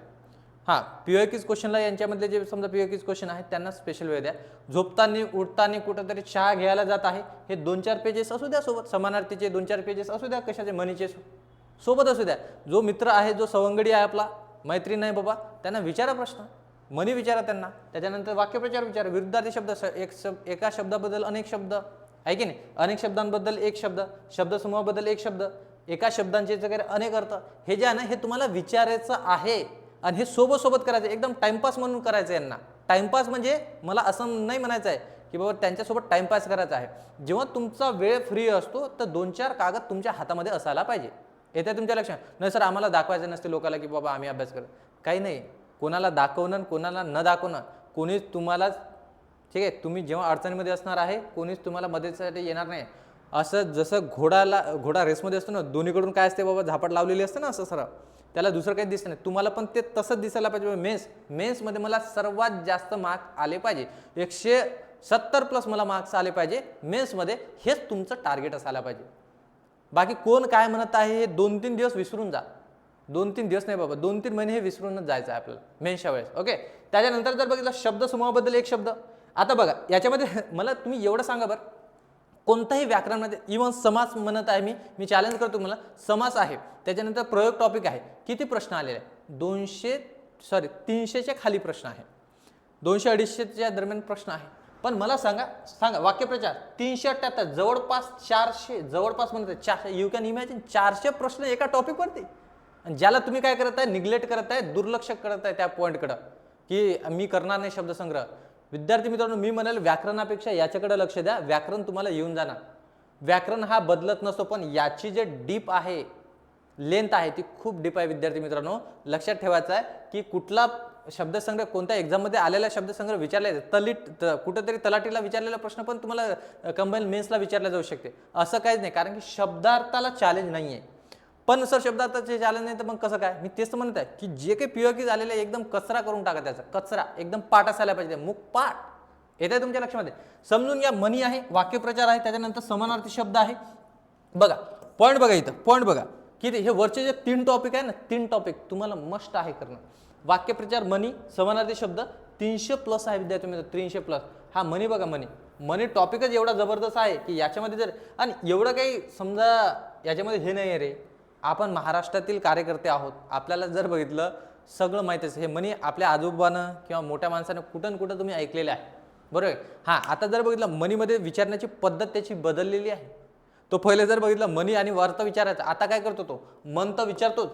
हां, पीओक्यूज क्वेश्चनला यांच्यामधले जे समजा पीओक्यूज क्वेश्चन आहेत त्यांना स्पेशल वेळ द्या. झोपताना उठताना कुठंतरी चहा घ्यायला जात आहे, हे 2-4 पेजेस असू द्या सोबत, समानार्थीचे 2-4 पेजेस असू द्या, कशाचे मनीचे सोबत असू द्या. जो मित्र आहे, जो सवंगडी आहे आपला, मैत्रीण आहे बाबा, त्यांना विचारा प्रश्न, मनी विचारा त्यांना. त्याच्यानंतर वाक्यप्रचार विचारा, विरुद्धार्थी शब्द, एका शब्दाबद्दल अनेक शब्द आहे की नाही, अनेक शब्दांबद्दल एक शब्द, शब्दसमूहाबद्दल एक शब्द, एका शब्दांचे वगैरे अनेक अर्थ, हे जे आहे ना हे तुम्हाला विचारायचं आहे. आणि हे सोबत सोबत करायचं, एकदम टाइमपास म्हणून करायचं यांना. टाइमपास म्हणजे मला असं नाही म्हणायचं आहे की बाबा त्यांच्यासोबत टाइमपास करायचा आहे. जेव्हा तुमचा वेळ फ्री असतो तर 2-4 कागद तुमच्या हातामध्ये असायला पाहिजे. येत्या तुमच्या लक्षात. नाही सर आम्हाला दाखवायचं नसते लोकांना की बाबा आम्ही अभ्यास करतो, काही नाही. कोणाला दाखवणं कोणाला न दाखवणं, कोणीच तुम्हाला, ठीक आहे, तुम्ही जेव्हा अडचणीमध्ये असणार आहे कोणीच तुम्हाला मदतीसाठी येणार नाही. असं जसं घोडा रेसमध्ये असतो ना, दोन्हीकडून काय असते बाबा, झापड लावलेली असते ना असं सरळ, त्याला दुसरं काही दिसत नाही. तुम्हाला पण ते तसंच दिसायला पाहिजे. मेन्समध्ये मला सर्वात जास्त मार्क्स आले पाहिजे, 170+ मला मार्क्स आले पाहिजे मेन्समध्ये, हेच तुमचं टार्गेट असायला पाहिजे. बाकी कोण काय म्हणत आहे हे 2-3 दिवस विसरून जा. 2-3 दिवस नाही बाबा, 2-3 महिने हे विसरूनच जायचं आहे आपल्याला मेन्सच्या वेळेस. ओके, त्याच्यानंतर जर बघितलं शब्दसमूहाबद्दल एक शब्द. आता बघा याच्यामध्ये मला तुम्ही एवढं सांगा बरं, कोणत्याही व्याकरणामध्ये इव्हन समास म्हणत आहे मी चॅलेंज करतो तुम्हाला, समास आहे, त्याच्यानंतर प्रयोग टॉपिक आहे, किती प्रश्न आलेले आहे? 300च्या खाली प्रश्न आहे, 200-250च्या दरम्यान प्रश्न आहे. पण मला सांगा वाक्यप्रचार 378, जवळपास 400, जवळपास म्हणत आहे 400. यू कॅन इमॅजिन 400 प्रश्न एका टॉपिकवरती. आणि ज्याला तुम्ही काय करत आहे, निग्लेक्ट करत आहे, दुर्लक्ष करत आहे त्या पॉईंटकडं की मी करणार नाही शब्दसंग्रह. विद्यार्थी मित्रांनो, मी म्हणाल व्याकरणापेक्षा याच्याकडे लक्ष द्या. व्याकरण तुम्हाला येऊन जाणार. व्याकरण हा बदलत नसतो, पण याची जे डीप आहे, लेंथ आहे, ती खूप डीप आहे. विद्यार्थी मित्रांनो लक्षात ठेवायचं आहे की कुठला शब्दसंग्रह, कोणत्या एक्झाममध्ये आलेला शब्दसंग्रह विचारला जातो. कुठेतरी तलाठीला विचारलेला प्रश्न पण तुम्हाला कंबाईन मेन्सला विचारला जाऊ शकते. असं काहीच नाही, कारण की शब्दार्थाला चॅलेंज नाही आहे. पण सर शब्दार्थाचे चॅलेंज नाही तर मग कसं काय? मी तेच म्हणत आहे की जे काही पीओक्यू झालेलं आहे एकदम कचरा करून टाका, त्याचा कचरा एकदम पाठ असायला पाहिजे, मुख पाठ. येते तुमच्या लक्षामध्ये. समजून घ्या, मनी आहे, वाक्यप्रचार आहे, त्याच्यानंतर समानार्थी शब्द आहे. बघा पॉईंट, बघा इथं पॉईंट बघा किती. हे वरचे जे 3 टॉपिक आहे ना, 3 टॉपिक तुम्हाला मस्ट आहे करणं. वाक्यप्रचार, मनी, समानार्थी शब्द 300+ आहे विद्यार्थी मित्र, 300+. हा मनी बघा, मनी टॉपिकच एवढा जबरदस्त आहे की याच्यामध्ये जर, आणि एवढं काही समजा याच्यामध्ये हे नाही आहे रे, आपण महाराष्ट्रातील कार्यकर्ते आहोत, आपल्याला जर बघितलं सगळं माहिती आहे. हे मनी आपल्या आजोबानं किंवा मोठ्या माणसानं कुठं कुठं तुम्ही ऐकलेलं आहे, बरोबर. हां, आता जर बघितलं मनीमध्ये विचारण्याची पद्धत त्याची बदललेली आहे. तो पहिले जर बघितलं मनी आणि अर्थ विचारायचा, आता काय करतो तो मंत विचारतो.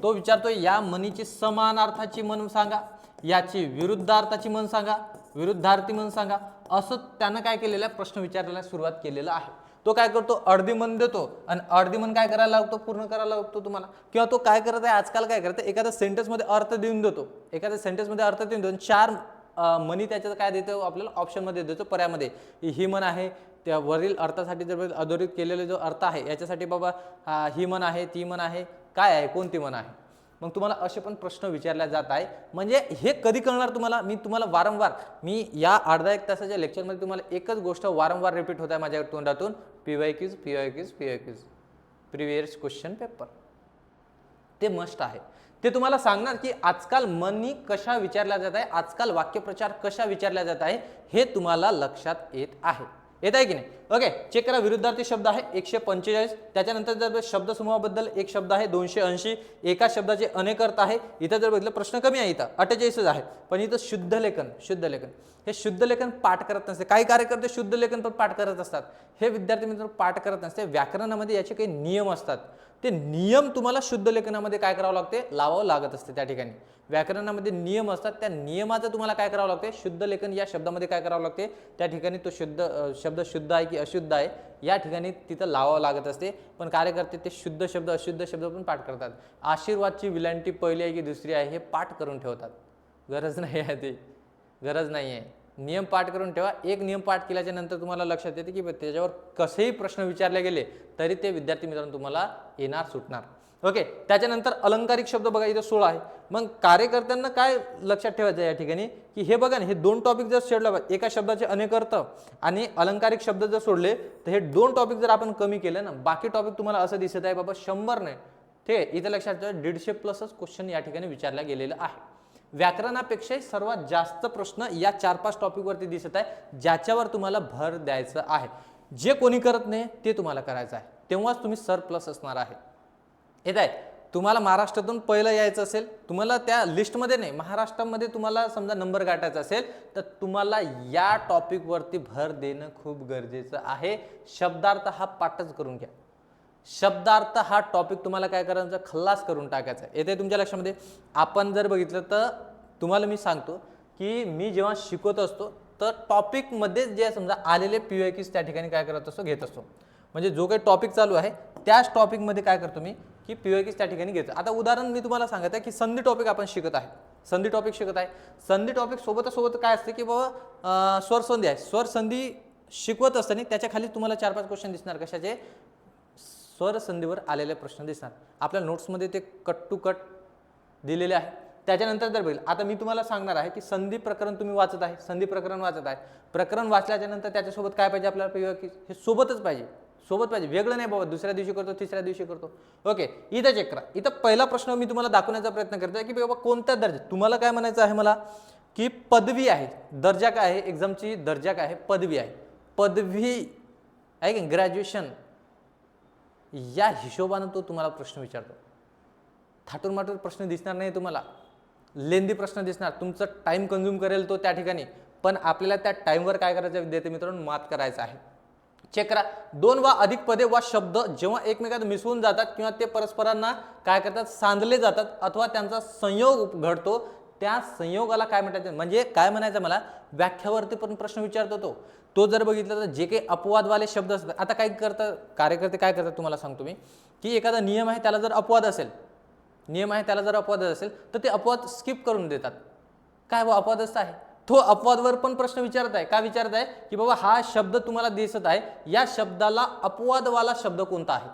तो विचारतो या मनीची समानार्थाची म्हण सांगा, याची विरुद्धार्थाची म्हण सांगा, विरुद्धार्थी म्हण सांगा, असं त्यानं काय केलेलं आहे, प्रश्न विचारायला सुरुवात केलेलं आहे. तो काय करतो, अर्धी मन देतो आणि अर्धी मन काय करायला लागतो, पूर्ण करायला लागतो तुम्हाला. किंवा तो काय करत आहे, आजकाल काय करत आहे, एखाद्या सेंटेन्समध्ये अर्थ देऊन देतो, एखाद्या सेंटेन्समध्ये अर्थ देऊन देतो, 4 मनी त्याच्यात काय देतो आपल्याला, ऑप्शनमध्ये देतो, पर्यामध्ये. ही मन आहे, त्या वरील अर्थासाठी जर अधोरेखित केलेले जो अर्थ आहे याच्यासाठी बाबा ही मन आहे, ती मन आहे, काय आहे, कोणती मन आहे. मग तुम्हाला असे पण प्रश्न विचारले जात आहे. म्हणजे हे कधी कळणार तुम्हाला, मी तुम्हाला वारंवार, मी या अर्धा 1 तासाच्या लेक्चरमध्ये तुम्हाला एकच गोष्ट वारंवार रिपीट होत आहे माझ्या तोंडातून, पीवायक्यूज, प्रिव्हियस क्वेश्चन पेपर. ते मस्ट आहे. ते तुम्हाला सांगणार की आजकाल मनी कशा विचारल्या जात आहे, आजकाल वाक्यप्रचार कशा विचारल्या जात आहे, हे तुम्हाला लक्षात येत आहे. येत आहे की नाही? ओके, चेक करा. विरुद्धार्थी शब्द आहे 145. त्याच्यानंतर जर शब्दसमूहाबद्दल एक शब्द आहे 280. एका शब्दाचे अनेक अर्थ आहे. इथं जर बघितलं प्रश्न कमी आहे, इथं 48 आहे. पण इथं शुद्ध लेखन हे शुद्ध लेखन पाठ करत नसते. काही कार्यकर्ते शुद्ध लेखन पण पाठ करत असतात. हे विद्यार्थी मित्र पाठ करत नसते. व्याकरणामध्ये याचे काही नियम असतात. ते नियम तुम्हाला शुद्ध लेखनामध्ये काय करावं लागते, लावावं लागत असते. त्या ठिकाणी व्याकरणामध्ये नियम असतात. त्या नियमाचं तुम्हाला काय करावं लागते, शुद्ध लेखन या शब्दामध्ये काय करावं लागते, त्या ठिकाणी तो शब्द शुद्ध आहे की अशुद्ध आहे या ठिकाणी तिथं लावावं लागत असते. पण कार्यकर्ते ते शुद्ध शब्द अशुद्ध शब्द पण पाठ करतात. आशीर्वादची विलांटी पहिली आहे की दुसरी आहे हे पाठ करून ठेवतात. गरज नाही आहे, ती गरज नाही आहे. नियम पाठ करून ठेवा. एक नियम पाठ केल्याच्या नंतर तुम्हाला लक्षात येते की त्याच्यावर कसेही प्रश्न विचारले गेले तरी ते विद्यार्थी मित्रांनो तुम्हाला येणार, सुटणार. ओके, त्याच्यानंतर अलंकारिक शब्द बघा इथं 16 आहे. मग कार्यकर्त्यांना काय लक्षात ठेवायचं या ठिकाणी की हे बघा ना, हे 2 टॉपिक जर सोडलं, एका शब्दाचे अनेक अर्थ आणि अलंकारिक शब्द जर सोडले तर हे 2 टॉपिक जर आपण कमी केले ना, बाकी टॉपिक तुम्हाला असं दिसत आहे बाबा 100 नाही. ठीक आहे, इथं लक्षात ठेवा 150 प्लसच क्वेश्चन या ठिकाणी विचारला गेलेला आहे. व्याकरणापेक्षा सर्वात जास्त प्रश्न या 4-5 टॉपिक वरती दिसत आहे, ज्याच्यावर तुम्हाला भर द्यायचं आहे. जे कोणी करत नाही ते तुम्हाला करायचं आहे, तेव्हाच तुम्ही सर प्लस असणार आहे. येत आहे, तुम्हाला महाराष्ट्रातून पहिलं यायचं असेल, तुम्हाला त्या लिस्टमध्ये नाही, महाराष्ट्रामध्ये तुम्हाला समजा नंबर गाठायचा असेल तर तुम्हाला या टॉपिक वरती भर देणं खूप गरजेचं आहे. शब्दार्थ हा पाठच करून घ्या. शब्दार्थ हा टॉपिक तुम्हाला काय करायचा, खल्लास करून टाकायचा. येते तुमच्या लक्षामध्ये. आपण जर बघितलं तर तुम्हाला मी सांगतो की मी जेव्हा शिकवत असतो तर टॉपिकमध्ये जे समजा आलेले PYQs त्या ठिकाणी काय करत असतो, घेत असतो. म्हणजे जो काही टॉपिक चालू आहे त्याच टॉपिकमध्ये काय करतो मी की PYQs त्या ठिकाणी घेतो. आता उदाहरण मी तुम्हाला सांगत आहे की संधी टॉपिक आपण शिकत आहे, संधी टॉपिक शिकत आहे. संधी टॉपिक सोबत काय असते की बाबा स्वरसंधी आहे. स्वरसंधी शिकवत असताना त्याच्या खाली तुम्हाला 4-5 क्वेश्चन दिसणार, कशाचे, स्वरसंधीवर आलेले प्रश्न दिसणार. आपल्या नोट्समध्ये ते कट टू कट दिलेले आहे. त्याच्यानंतर जर बघितलं, आता मी तुम्हाला सांगणार आहे की संधी प्रकरण तुम्ही वाचत आहे, संधी प्रकरण वाचत आहे. प्रकरण वाचल्याच्या नंतर त्याच्यासोबत काय पाहिजे आपल्याला, PYQ हे सोबतच पाहिजे, सोबत पाहिजे, वेगळं नाही बाबा दुसऱ्या दिवशी करतो तिसऱ्या दिवशी करतो. ओके, इथं चेक करा. इथं पहिला प्रश्न मी तुम्हाला दाखवण्याचा प्रयत्न करतोय की बाबा कोणत्या दर्जा, तुम्हाला काय म्हणायचं आहे मला की पदवी आहे. दर्जा काय आहे, एक्झामची दर्जा काय आहे, पदवी आहे. पदवी आहे की ग्रॅज्युएशन, या हिशोबानं तो तुम्हाला प्रश्न विचारतो. थाटून माटून प्रश्न दिसणार नाही तुम्हाला, लेंदी प्रश्न दिसणार, तुमचं टाइम कंझ्युम करेल तो त्या ठिकाणी. पण आपल्याला त्या टाइमवर काय करायचं विद्यार्थी मित्रांनो, मात करायचं आहे. चेक करा, 2 वा अधिक पदे वा शब्द जेव्हा एकमेकात मिसळून जातात किंवा ते परस्परांना काय करतात, सांधले जातात अथवा त्यांचा संयोग घडतो, त्या संयोगाला काय म्हणतात, म्हणजे काय म्हणायचं मला, व्याख्यावरती पण प्रश्न विचारतो तो जर बघितलं तर जे काही अपवादवाले शब्द असतात. आता काय करतात कार्यकर्ते, काय करतात तुम्हाला सांगतो मी की एखादा नियम आहे त्याला जर अपवाद असेल, नियम आहे त्याला जर अपवाद असेल तर ते अपवाद स्किप करून देतात. काय बाबा अपवादच आहे, तो अपवादवर पण प्रश्न विचारत आहे. का विचारत आहे की बाबा हा शब्द तुम्हाला दिसत आहे, या शब्दाला अपवादवाला शब्द कोणता आहे.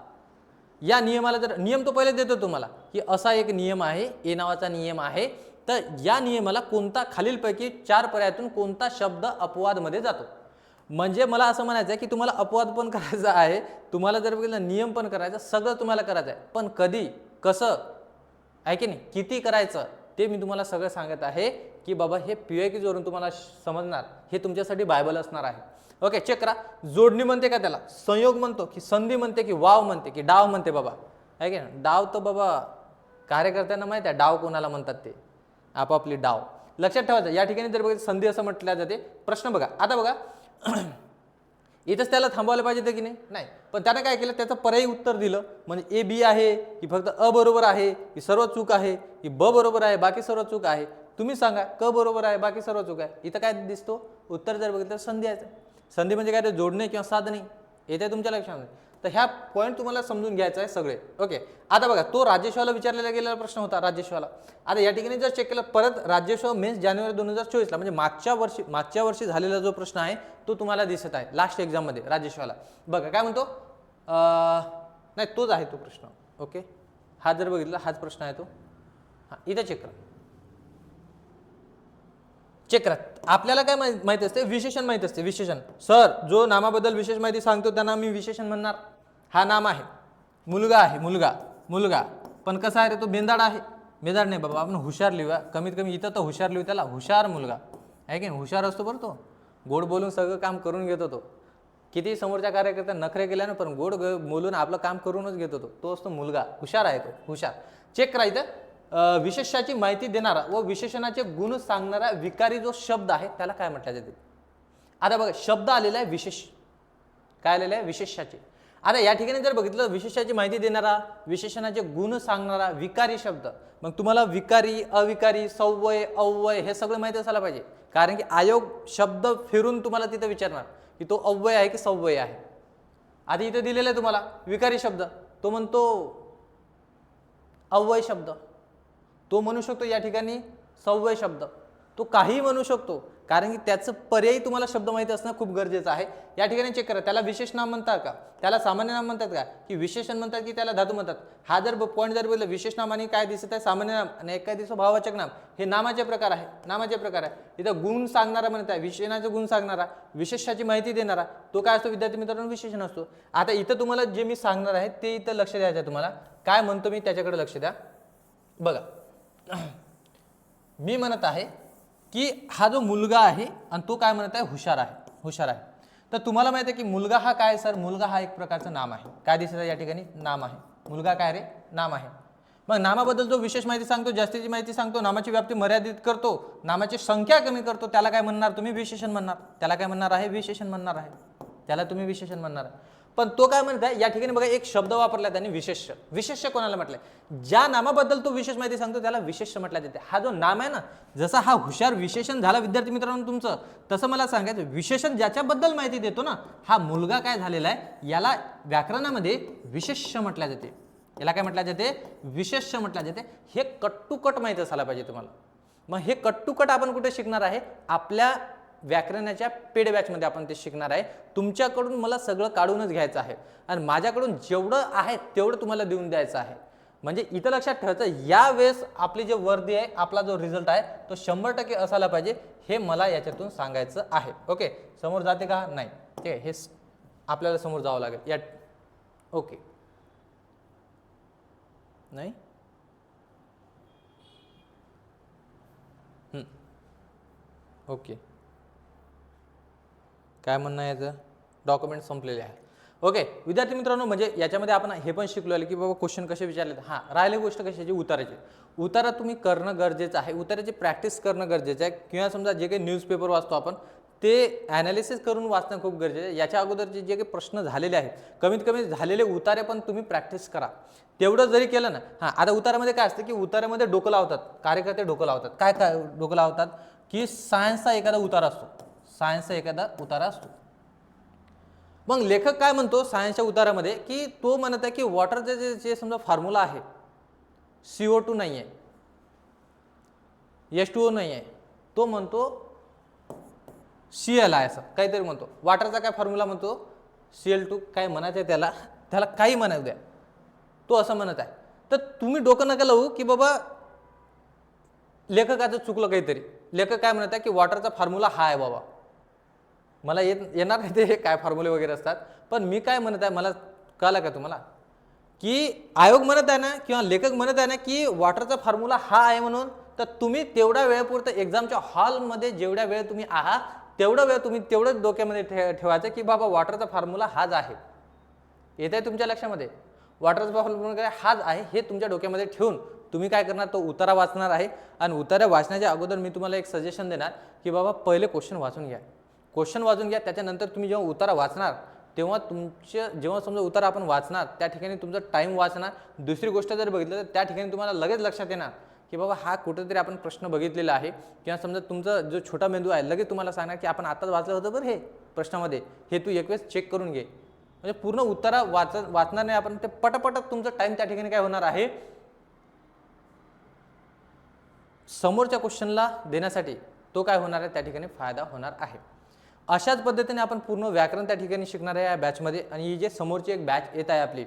या नियमाला जर नियम तो पहिले देतो तुम्हाला की असा एक नियम आहे, ए नावाचा नियम आहे, तर या नियमाला कोणता, खालीलपैकी 4 पर्यायातून कोणता शब्द अपवादमध्ये जातो. म्हणजे मला असं म्हणायचं आहे की तुम्हाला अपवाद पण करायचा आहे, तुम्हाला जर बघितलं नियम पण करायचा, सगळं तुम्हाला करायचं आहे. पण कधी, कसं आहे की नाही, किती करायचं ते मी तुम्हाला सगळं सांगत आहे की बाबा हे PYQs वरून तुम्हाला समजणार, हे तुमच्यासाठी बायबल असणार आहे. ओके, चेक करा. जोडणी म्हणते का त्याला, संयोग म्हणतो की संधी म्हणते की वाव म्हणते की डाव म्हणते बाबा, आहे की नाही. डाव तर बाबा कार्यकर्त्यांना माहिती आहे डाव कोणाला म्हणतात, ते आपापली डाव लक्षात ठेवायचं. या ठिकाणी जर बघितलं संधी असं म्हटलं जाते. प्रश्न बघा, आता बघा इथंच त्याला थांबवायला पाहिजे की नाही, पण त्याने काय केलं, त्याचं पर्यायी उत्तर दिलं. म्हणजे A B आहे की फक्त अ बरोबर आहे की सर्व चूक आहे की ब बरोबर आहे बाकी सर्व चूक आहे, तुम्ही सांगा. क बरोबर आहे बाकी सर्व चूक आहे. इथं काय दिसतो, उत्तर जर बघितलं तर संधी आहे. संधी म्हणजे काय, ते जोडणे किंवा साधणे, येते तुमच्या लक्षात. तर ह्या पॉईंट तुम्हाला समजून घ्यायचा आहे सगळे. ओके, आता बघा तो राजेशवाला विचारलेला गेलेला प्रश्न होता, राजेशवाला. आता या ठिकाणी जर चेक केलं परत, राजेश्वर मेन्स जानेवारी 2024ला, म्हणजे मागच्या वर्षी झालेला जो प्रश्न आहे तो तुम्हाला दिसत आहे लास्ट एक्झाममध्ये राजेशवाला. बघा काय म्हणतो, नाही तोच आहे तो प्रश्न. ओके, हा जर बघितला हाच प्रश्न आहे तो. हां, इथं चेक करा, चेक करा. आपल्याला काय माहिती असते, विशेषण माहिती असते. विशेषण, सर जो नामाबद्दल विशेष माहिती सांगतो त्यांना मी विशेषण म्हणणार. हा नाम आहे, मुलगा आहे, मुलगा पण कसा आहे रे, तो बेंदाड आहे. बेंदाड नाही बाबा, आपण हुशार लिहूया, कमीत कमी इथं तर हुशार लिहू, त्याला हुशार मुलगा आहे की हुशार असतो बरं, तो गोड बोलून सगळं काम करून घेतो. तो किती समोरच्या कार्यकर्त्या नखरे केल्यानं पण गोड बोलून आपलं काम करूनच घेतो. तो असतो मुलगा, हुशार आहे तो, हुशार. चेक करा इथं, विशेषाची माहिती देणारा व विशेषणाचे गुण सांगणारा विकारी जो शब्द आहे त्याला काय म्हटलं जाते. आता बघा शब्द आलेला आहे विशेष, काय आलेलं आहे, विशेषाचे. आता या ठिकाणी जर बघितलं, विशेषाची माहिती देणारा, विशेषणाचे गुण सांगणारा विकारी शब्द. मग तुम्हाला विकारी, अविकारी, सव्वय, अव्वय हे सगळं माहिती असायला पाहिजे, कारण की आयोग शब्द फिरून तुम्हाला तिथं विचारणार की तो अव्वय आहे की सव्वय आहे. आधी इथे दिलेलं आहे तुम्हाला विकारी शब्द, तो म्हणतो अव्वय शब्द, तो म्हणू शकतो या ठिकाणी सव्वय शब्द. तो काहीही म्हणू शकतो, कारण की त्याचं पर्यायी तुम्हाला शब्द माहिती असणं खूप गरजेचं आहे. या ठिकाणी चेक करा, त्याला विशेष नाम म्हणतात का, त्याला सामान्य नाम म्हणतात का, की विशेषण म्हणतात, की त्याला धातू म्हणतात. हा जर पॉईंट जर बघितलं, विशेष नाम आणि काय दिसत आहे, सामान्य नाम आणि एक काय दिसतो भाववाचक नाम, हे नामाचे प्रकार आहे. नामाचे प्रकार आहे. इथं गुण सांगणारा म्हणत आहे, विशेषणाचे गुण सांगणारा, विशेषाची माहिती देणारा, तो काय असतो विद्यार्थी मित्रांनो, विशेषण असतो. आता इथं तुम्हाला जे मी सांगणार आहे ते इथं लक्ष द्यायचं आहे. तुम्हाला काय म्हणतो मी त्याच्याकडे लक्ष द्या. बघा, मी म्हणत आहे की हा जो मुलगा आहे आणि तो काय म्हणत आहे, हुशार आहे. हुशार आहे. तर तुम्हाला माहिती आहे की मुलगा हा काय सर, मुलगा हा एक प्रकारचं नाम आहे. काय दिसत आहे या ठिकाणी, नाम आहे. मुलगा काय रे, नाम आहे. मग नामाबद्दल जो विशेष माहिती सांगतो, जास्तीची माहिती सांगतो, नामाची व्याप्ती मर्यादित करतो, नामाची संख्या कमी करतो, त्याला काय म्हणणार तुम्ही, विशेषण म्हणणार. त्याला काय म्हणणार आहे, विशेषण म्हणणार आहे. त्याला तुम्ही विशेषण म्हणणार आहे. पण तो काय म्हणत आहे या ठिकाणी, बघा एक शब्द वापरला त्यांनी, विशेष्य. विशेष्य कोणाला म्हटलंय, ज्या नामाबद्दल तो विशेष माहिती सांगतो त्याला विशेष्य म्हटलं जाते. हा जो नाम आहे ना, जसा हा हुशार विशेषण झाला विद्यार्थी मित्रांनो तुमचं, तसं मला सांगायचं विशेषण ज्याच्याबद्दल माहिती देतो ना, हा मुलगा काय झालेला आहे, याला व्याकरणामध्ये विशेष्य म्हटलं जाते. याला काय म्हटलं जाते, विशेष्य म्हटलं जाते. हे कट टू कट माहिती असायला पाहिजे तुम्हाला. मग हे कट टू कट आपण कुठे शिकणार आहे, आपल्या व्याकरणाच्या पेड बॅचमध्ये आपण ते शिकणार आहे. तुमच्याकडून मला सगळं काढूनच घ्यायचं आहे आणि माझ्याकडून जेवढं आहे तेवढं तुम्हाला देऊन द्यायचं आहे. म्हणजे इथं लक्षात ठेवायचं, या वेळेस आपली जे वर्दी आहे, आपला जो रिझल्ट आहे तो 100% असायला पाहिजे, हे मला याच्यातून सांगायचं आहे. ओके, समोर जाते का, नाही, ठीक आहे, हे आपल्याला समोर जावं लागेल या. ओके, नाही, ओके, काय म्हणणं आहे याचं, डॉक्युमेंट संपलेले आहे. ओके विद्यार्थी मित्रांनो, म्हणजे याच्यामध्ये आपण हे पण शिकलो आहे की बाबा क्वेश्चन कसे विचारले. हां, राहिले गोष्ट कशाची, उताराची. उतारा तुम्ही करणं गरजेचं आहे, उताराची प्रॅक्टिस करणं गरजेचं आहे. किंवा समजा जे काही न्यूजपेपर वाचतो आपण ते ॲनालिसिस करून वाचणं खूप गरजेचं आहे. याच्या अगोदरचे जे काही प्रश्न झालेले आहेत, कमीत कमी झालेले उतारे पण तुम्ही प्रॅक्टिस करा. तेवढं जरी केलं ना, हां, आता उतारामध्ये काय असतं की उतारामध्ये डोकं लावतात कार्यकर्ते, डोकं लावतात. काय काय डोकं लावतात, की सायन्सचा एखादा उतारा असतो, सायन्सचा एखादा उतारा असतो. मग लेखक काय म्हणतो सायन्सच्या उतारामध्ये, की तो म्हणत आहे की वॉटरचे जे समजा फॉर्म्युला आहे, CO2 नाही आहे, H2O नाही आहे, तो म्हणतो Cl आहे, असं काहीतरी म्हणतो. वॉटरचा काय फॉर्म्युला म्हणतो, Cl2, काय म्हणायचं आहे त्याला, त्याला काही म्हणायचं द्या, तो असं म्हणत आहे. तर तुम्ही डोकं नका लावू की बाबा लेखकाचं चुकलं काहीतरी. लेखक काय म्हणत आहे की वॉटरचा फॉर्म्युला हा आहे. बाबा मला येणार नाही ते काय फॉर्म्युले वगैरे असतात, पण मी काय म्हणत आहे मला कळलं का तुम्हाला, की आयोग म्हणत आहे ना किंवा लेखक म्हणत आहे ना की वॉटरचा फॉर्म्युला हा आहे म्हणून, तर तुम्ही तेवढ्या वेळेपुरतं एक्झामच्या हॉलमध्ये जेवढ्या वेळ तुम्ही आहात तेवढा वेळ तुम्ही तेवढंच डोक्यामध्ये ठेवायचं की बाबा वॉटरचा फॉर्म्युला हाच आहे. येत आहे तुमच्या लक्षामध्ये, वॉटरचा फॉर्म्युला हाच आहे हे तुमच्या डोक्यामध्ये ठेवून तुम्ही काय करणार, तो उतारा वाचणार आहे. आणि उतारा वाचण्याच्या अगोदर मी तुम्हाला एक सजेशन देणार की बाबा पहिले क्वेश्चन वाचून घ्या, क्वेश्चन वाचून घ्या. त्याच्यानंतर तुम्ही जेव्हा उतारा वाचणार तेव्हा जेव्हा समजा उतारा आपण वाचणार त्या ठिकाणी तुमचा टाइम वाचणार. दुसरी गोष्ट जर बघितलं तर त्या ठिकाणी तुम्हाला लगेच लक्षात येणार की बाबा हा कुठेतरी आपण प्रश्न बघितलेला आहे, किंवा समजा तुमचा जो छोटा मेंदू आहे लगेच तुम्हाला सांगणार की आपण आताच वाचलं होतं बरं हे प्रश्नामध्ये, हे तू एक वेळेस चेक करून घे. म्हणजे पूर्ण उत्तरा वाचणार नाही आपण, ते पटापट तुमचा टाइम त्या ठिकाणी काय होणार आहे, समोरच्या क्वेश्चनला देण्यासाठी तो काय होणार आहे त्या ठिकाणी फायदा होणार आहे. अशाच पद्धतीने आपण पूर्ण व्याकरण त्या ठिकाणी शिकणार आहे या बॅचमध्ये. आणि ही जे समोरची एक बॅच येत आहे आपली,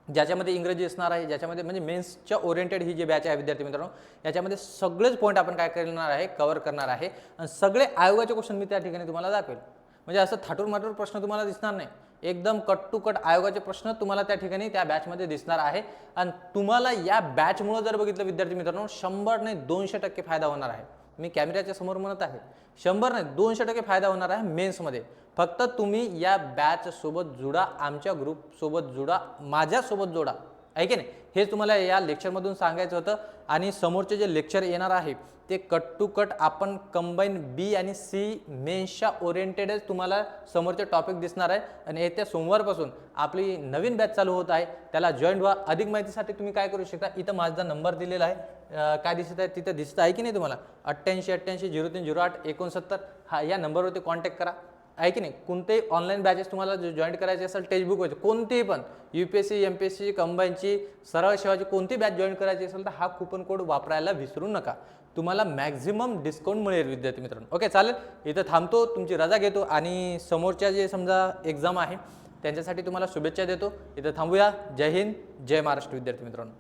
ज्याच्यामध्ये इंग्रजी असणार आहे, ज्याच्यामध्ये म्हणजे मेन्सच्या ओरिएंटेड ही जी बॅच आहे विद्यार्थी मित्रांनो, याच्यामध्ये सगळेच पॉईंट आपण काय करणार आहे, कव्हर करणार आहे. आणि सगळे आयोगाचे क्वेश्चन मी त्या ठिकाणी तुम्हाला दाखवेल. म्हणजे असं थाटूर माटूर प्रश्न तुम्हाला दिसणार नाही, एकदम कट टू कट आयोगाचे प्रश्न तुम्हाला त्या ठिकाणी त्या बॅचमध्ये दिसणार आहे. आणि तुम्हाला या बॅचमुळे जर बघितलं विद्यार्थी मित्रांनो, 100 नाही 200% फायदा होणार आहे. मी कॅमेऱ्याच्या समोर म्हणत आहे, 100 नाही 200% फायदा होणार आहे मेन्समध्ये. फक्त तुम्ही या बॅच सोबत जुडा, आमच्या ग्रुप सोबत जुडा, माझ्यासोबत जोडा, आहे की नाही, हे तुम्हाला या लेक्चरमधून सांगायचं होतं. आणि समोरचे जे लेक्चर येणार आहे ते कट टू कट आपण कंबाईन बी आणि सी मेन्सच्या ओरिएंटेडच तुम्हाला समोरचे टॉपिक दिसणार आहे. आणि येत्या सोमवारपासून आपली नवीन बॅच चालू होत आहे, त्याला जॉईन व्हा. अधिक माहितीसाठी तुम्ही काय करू शकता, इथं माझा नंबर दिलेला आहे, काय दिसत आहे तिथं दिसत आहे की नाही तुम्हाला, 88 88 03 08 69, हा या नंबरवरती कॉन्टॅक्ट करा. आहे की नाही, कोणतेही ऑनलाईन बॅचेस तुम्हाला जॉईन करायचे असेल, टेक्स्टबुक व्हायचे कोणतीही पण UPSC MPSC कंबाईनची सरळ सेवाची कोणती बॅच जॉईन करायची असेल तर हा कुपन कोड वापरायला विसरू नका. तुम्हाला मॅक्झिमम डिस्काउंट मिळेल विद्यार्थी मित्रांनो. ओके चालेल, इथं थांबतो, तुमची रजा घेतो आणि समोरच्या जे समजा एक्झाम आहे त्यांच्यासाठी तुम्हाला शुभेच्छा देतो. इथं थांबूया. जय हिंद, जय महाराष्ट्र विद्यार्थी मित्रांनो.